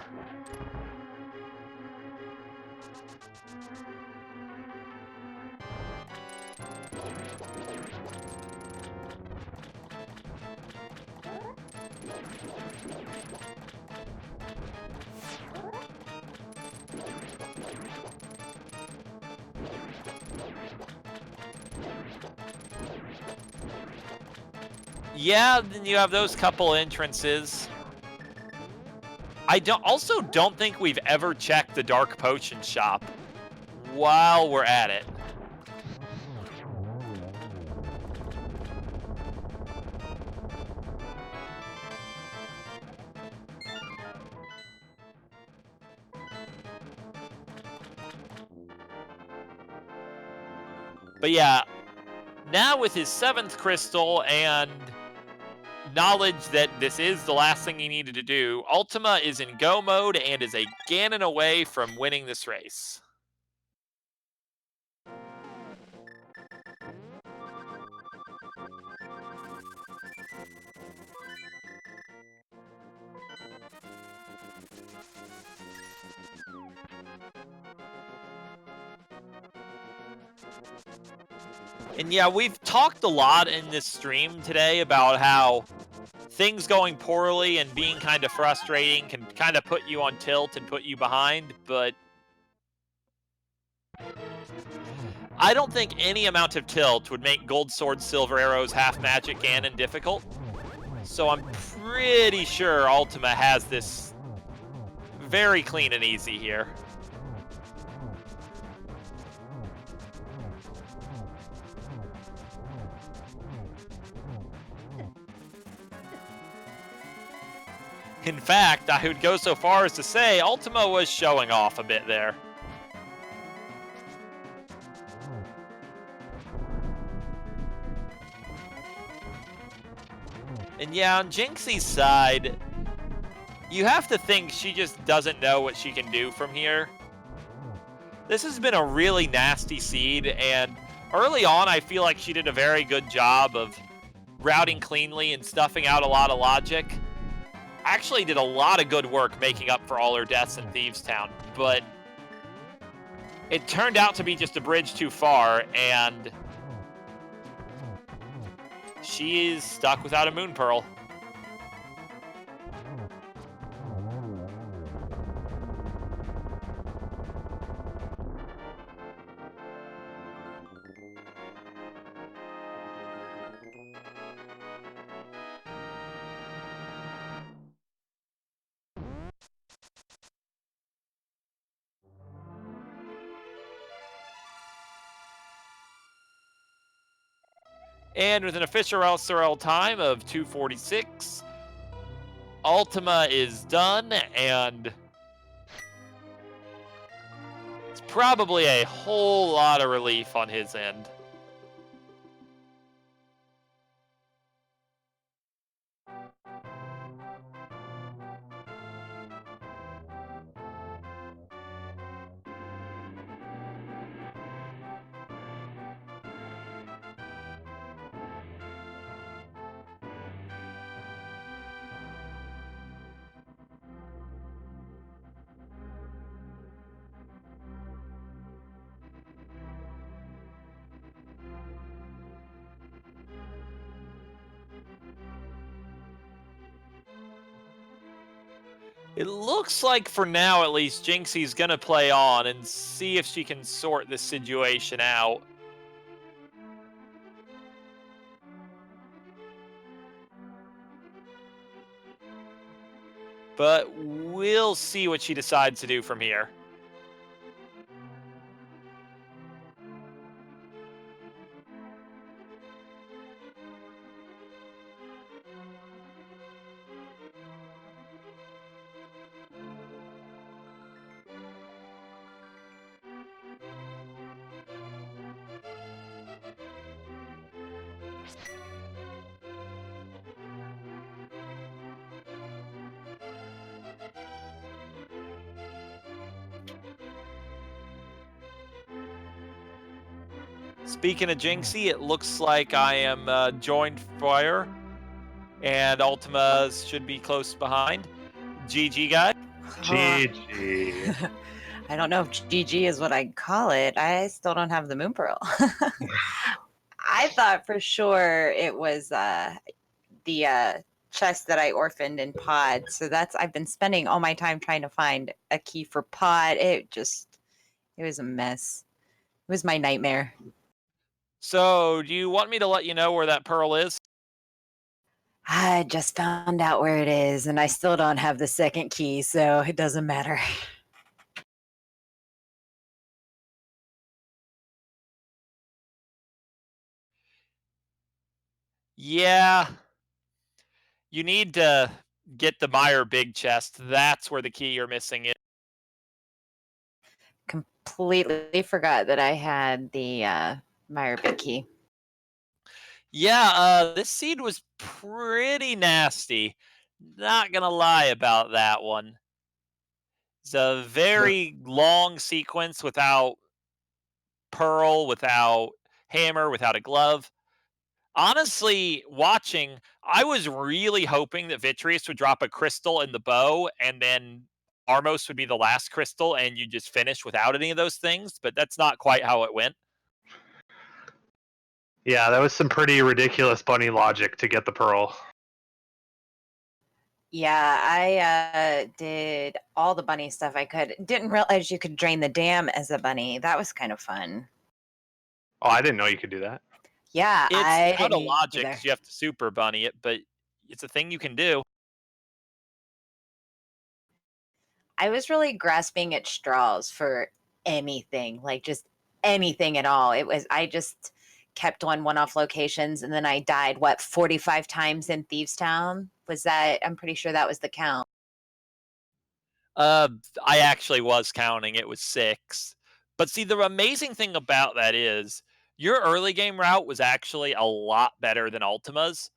Yeah, then you have those couple entrances. I also don't think we've ever checked the Dark Potion shop while we're at it. But yeah, now with his 7th crystal and knowledge that this is the last thing he needed to do, Ultyma is in go mode and is a Ganon away from winning this race. And yeah, we've talked a lot in this stream today about how things going poorly and being kind of frustrating can kind of put you on tilt and put you behind, but I don't think any amount of tilt would make Gold Sword Silver Arrows Half Magic Ganon difficult. So I'm pretty sure Ultyma has this very clean and easy here. In fact, I would go so far as to say Ultyma was showing off a bit there. And yeah, on Jinxie's side, you have to think she just doesn't know what she can do from here. This has been a really nasty seed, and early on I feel like she did a very good job of routing cleanly and stuffing out a lot of logic. Actually did a lot of good work making up for all her deaths in Thieves Town, but it turned out to be just a bridge too far, and she is stuck without a Moon Pearl. And with an official SRL time of 2:46, Ultyma is done, and it's probably a whole lot of relief on his end. It looks like for now, at least, Jinxie's gonna play on and see if she can sort this situation out. But we'll see what she decides to do from here. Speaking of Jinxie, it looks like I am joined fire, and Ultyma should be close behind. GG, guys.
GG.
I don't know if GG is what I'd call it. I still don't have the moon pearl. I thought for sure it was the chest that I orphaned in pod. So I've been spending all my time trying to find a key for pod. It was a mess. It was my nightmare.
So, do you want me to let you know where that pearl is?
I just found out where it is, and I still don't have the second key, so it doesn't matter.
Yeah. You need to get the Meyer big chest. That's where the key you're missing is.
Completely forgot that I had the Meyer big key.
Yeah, this seed was pretty nasty. Not gonna lie about that one. It's a very long sequence without pearl, without hammer, without a glove. Honestly, watching, I was really hoping that Vitreous would drop a crystal in the bow, and then Armos would be the last crystal, and you just finish without any of those things, but that's not quite how it went.
Yeah, that was some pretty ridiculous bunny logic to get the pearl.
Yeah, I did all the bunny stuff I could. Didn't realize you could drain the dam as a bunny. That was kind of fun.
Oh, I didn't know you could do that.
Yeah, I
It's out
didn't
of logic
either.
because you have to super bunny it, but it's a thing you can do.
I was really grasping at straws for anything, like just anything at all. I just kept on one-off locations, and then I died, 45 times in Thieves Town? I'm pretty sure that was the count.
I actually was counting. It was 6. But see, the amazing thing about that is your early game route was actually a lot better than Ultima's.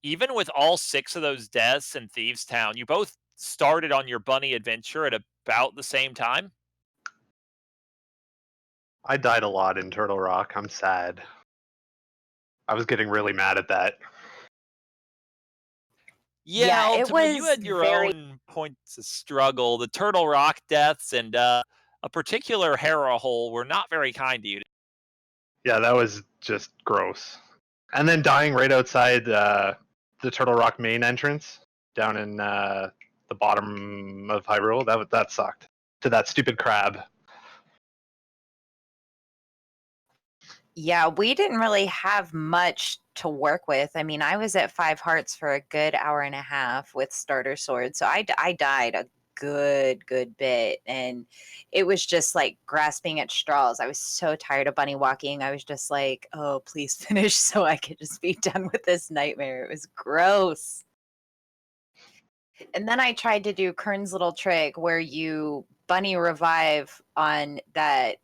Even with all 6 of those deaths in Thieves Town, you both started on your bunny adventure at about the same time.
I died a lot in Turtle Rock. I'm sad. I was getting really mad at that.
Yeah,
Yeah, it
Ultima, you
was
had your
very
own points of struggle. The Turtle Rock deaths and a particular Hera hole were not very kind to you.
Yeah, that was just gross. And then dying right outside the Turtle Rock main entrance down in the bottom of Hyrule, that sucked. To that stupid crab.
Yeah, we didn't really have much to work with. I mean, I was at 5 hearts for a good hour and a half with starter sword. So I died a good bit. And it was just like grasping at straws. I was so tired of bunny walking. I was just like, oh, please finish so I could just be done with this nightmare. It was gross. And then I tried to do Kern's little trick where you bunny revive on that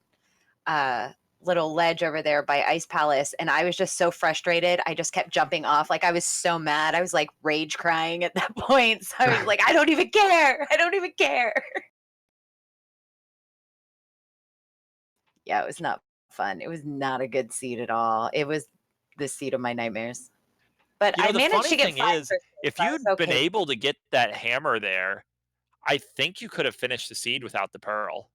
little ledge over there by Ice Palace, and I was just so frustrated. I just kept jumping off. Like, I was so mad. I was like rage crying at that point. So I was like, I don't even care. I don't even care. Yeah, it was not fun. It was not a good seed at all. It was the seed of my nightmares. But
You know,
I
the
managed
funny
to get
thing
5
is,
crystals,
if
so I was
you'd been
okay.
able to get that hammer there, I think you could have finished the seed without the pearl.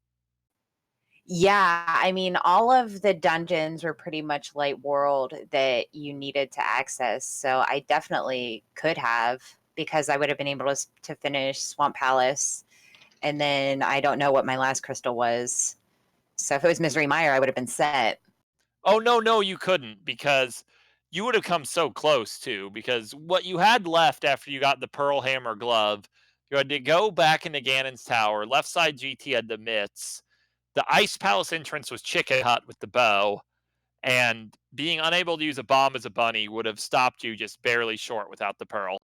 Yeah, I mean, all of the dungeons were pretty much light world that you needed to access. So I definitely could have. because I would have been able to finish Swamp Palace. And then I don't know what my last crystal was. So if it was Misery Mire, I would have been set.
Oh, no, you couldn't, because you would have come so close, too, because what you had left after you got the Pearl Hammer Glove, you had to go back into Ganon's Tower, left side GT had the mitts, the Ice Palace entrance was Chicken Hut with the bow, and being unable to use a bomb as a bunny would have stopped you just barely short without the Pearl.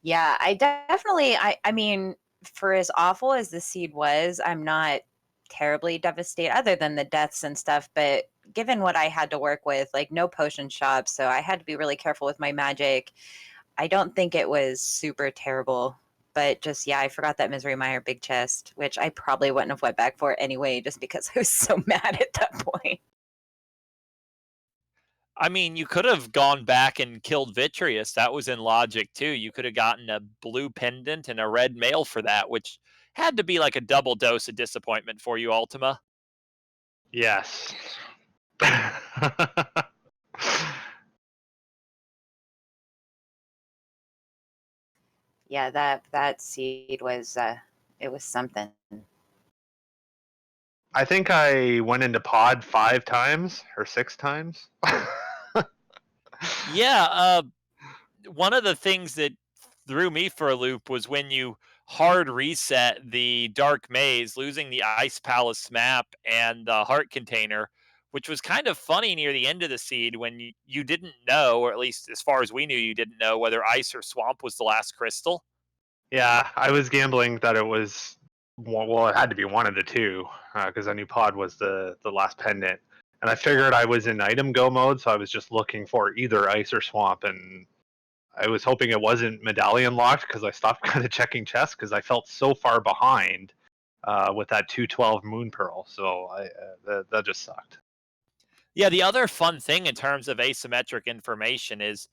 Yeah, I definitely, I mean, for as awful as the seed was, I'm not terribly devastated other than the deaths and stuff. But given what I had to work with, like no potion shops, so I had to be really careful with my magic. I don't think it was super terrible, but just, yeah, I forgot that Misery Mire big chest, which I probably wouldn't have went back for anyway, just because I was so mad at that point.
I mean, you could have gone back and killed Vitreous. That was in logic, too. You could have gotten a blue pendant and a red mail for that, which had to be like a double dose of disappointment for you, Ultima.
Yes.
Yeah, that seed was it was something.
I think I went into pod 5 times or 6 times.
Yeah, one of the things that threw me for a loop was when you hard reset the Dark Maze, losing the Ice Palace map and the Heart Container, which was kind of funny near the end of the seed when you didn't know, or at least as far as we knew, you didn't know whether Ice or Swamp was the last crystal.
Yeah, I was gambling that it was well, it had to be one of the two because I knew pod was the last pendant, and I figured I was in item go mode, so I was just looking for either ice or swamp, and I was hoping it wasn't medallion locked because I stopped kind of checking chests because I felt so far behind with that 212 moon pearl, so that just sucked.
Yeah, the other fun thing in terms of asymmetric information is,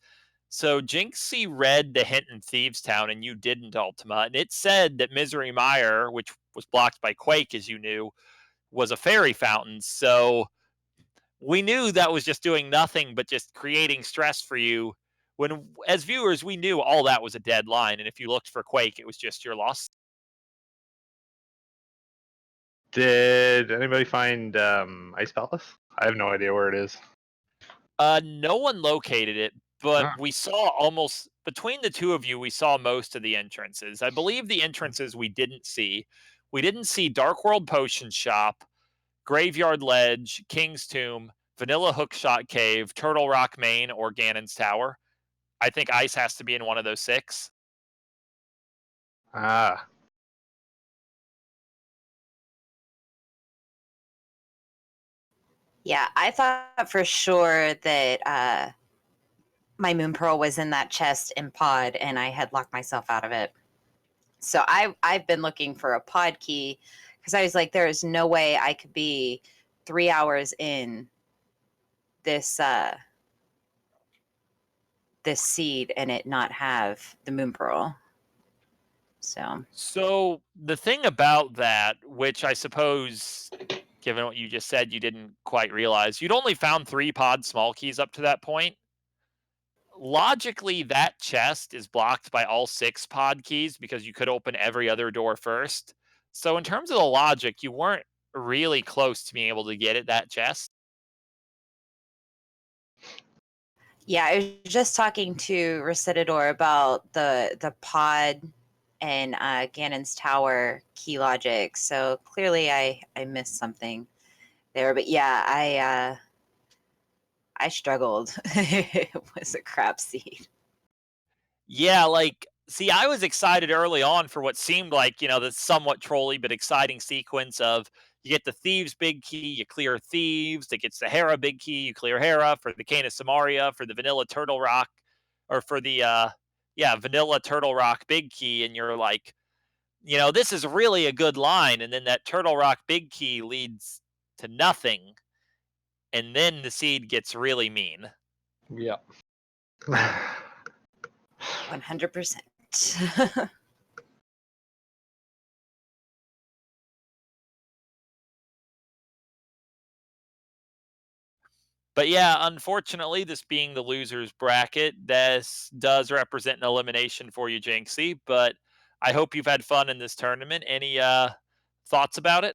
so Jinxie read the hint in Thieves Town and you didn't, Ultima, and it said that Misery Mire, which was blocked by Quake, as you knew, was a fairy fountain. So we knew that was just doing nothing but just creating stress for you. When, as viewers, we knew all that was a dead line, and if you looked for Quake, it was just your loss.
Did anybody find Ice Palace? I have no idea where it is.
No one located it, but
Ah.
we saw almost between the two of you, we saw most of the entrances. I believe the entrances we didn't see. We didn't see Dark World Potion Shop, Graveyard Ledge, King's Tomb, Vanilla Hookshot Cave, Turtle Rock Main, or Ganon's Tower. I think Ice has to be in one of those 6.
Ah.
Yeah, I thought for sure that my Moon Pearl was in that chest in pod, and I had locked myself out of it. So I've been looking for a pod key because I was like, there is no way I could be 3 hours in this this seed and it not have the Moon Pearl.
So the thing about that, which I suppose, given what you just said, you didn't quite realize, you'd only found 3 pod small keys up to that point. Logically, that chest is blocked by all 6 pod keys because you could open every other door first. So in terms of the logic, you weren't really close to being able to get at that chest.
Yeah, I was just talking to Recitador about the pod and Ganon's Tower key logic. So clearly I missed something there. But yeah, I struggled. It was a crap seed.
Yeah, like, see, I was excited early on for what seemed like, the somewhat trolly but exciting sequence of you get the Thieves big key, you clear Thieves, that gets the Hera big key, you clear Hera for the Cane of Samaria, for the Vanilla Turtle Rock, or for the, Vanilla Turtle Rock big key, and you're like, this is really a good line, and then that Turtle Rock big key leads to nothing, and then the seed gets really mean.
Yeah.
100%.
But yeah, unfortunately, this being the losers bracket, this does represent an elimination for you, Jinxie. But I hope you've had fun in this tournament. Any thoughts about it?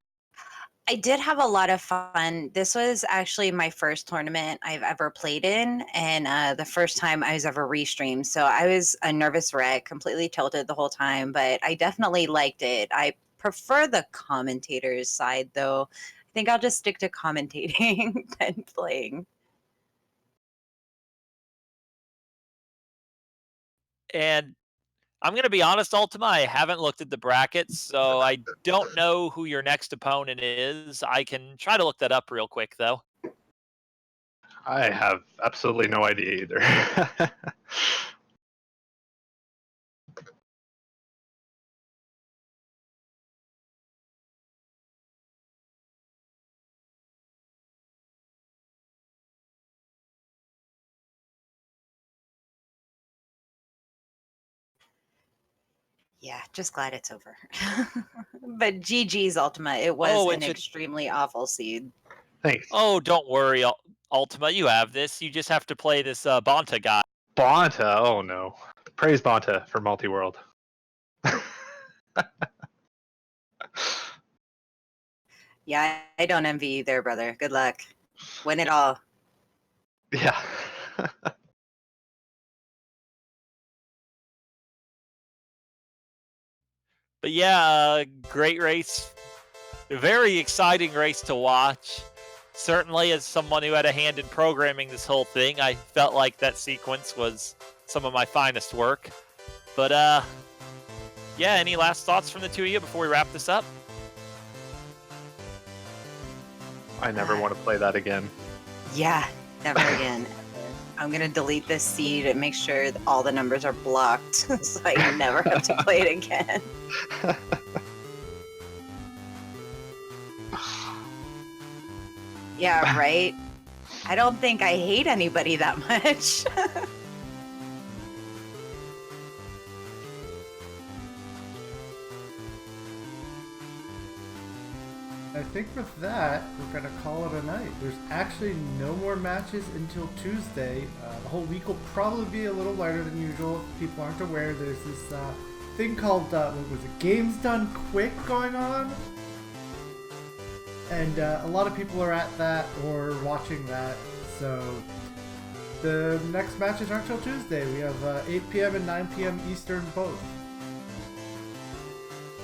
I did have a lot of fun. This was actually my first tournament I've ever played in, and the first time I was ever restreamed. So I was a nervous wreck, completely tilted the whole time, but I definitely liked it. I prefer the commentator's side, though. I think I'll just stick to commentating than playing.
And I'm going to be honest, Ultima, I haven't looked at the brackets, so I don't know who your next opponent is. I can try to look that up real quick, though.
I have absolutely no idea either.
Yeah, just glad it's over. But GG's Ultima. It was
Oh,
an extremely awful seed.
Thanks.
Oh, don't worry, Ultima, you have this. You just have to play this Bonta guy.
Bonta, oh no. Praise Bonta for multi-world.
Yeah, I don't envy you there, brother. Good luck. Win it all.
Yeah.
But yeah, great race. Very exciting race to watch. Certainly, as someone who had a hand in programming this whole thing, I felt like that sequence was some of my finest work. But yeah, any last thoughts from the two of you before we wrap this up?
I never want to play that again.
Yeah, never again. I'm going to delete this seed and make sure that all the numbers are blocked so I never have to play it again. Yeah, right? I don't think I hate anybody that much.
I think with that, we're going to call it a night. There's actually no more matches until Tuesday. The whole week will probably be a little lighter than usual. If people aren't aware, there's this thing called, what was it, Games Done Quick going on. And a lot of people are at that or watching that. So the next matches aren't until Tuesday. We have 8 p.m. and 9 p.m. Eastern both.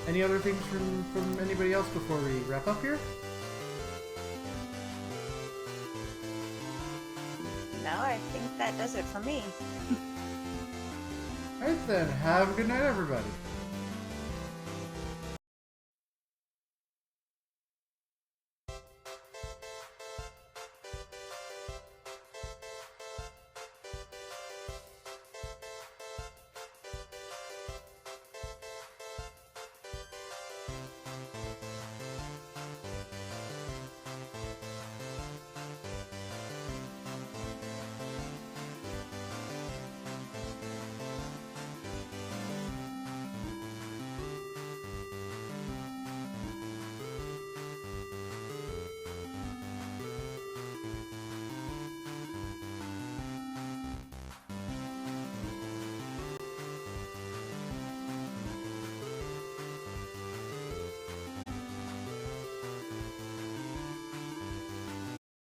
Any other things from anybody else before we wrap up here?
No, I think that does it for me.
Alright then, have a good night everybody.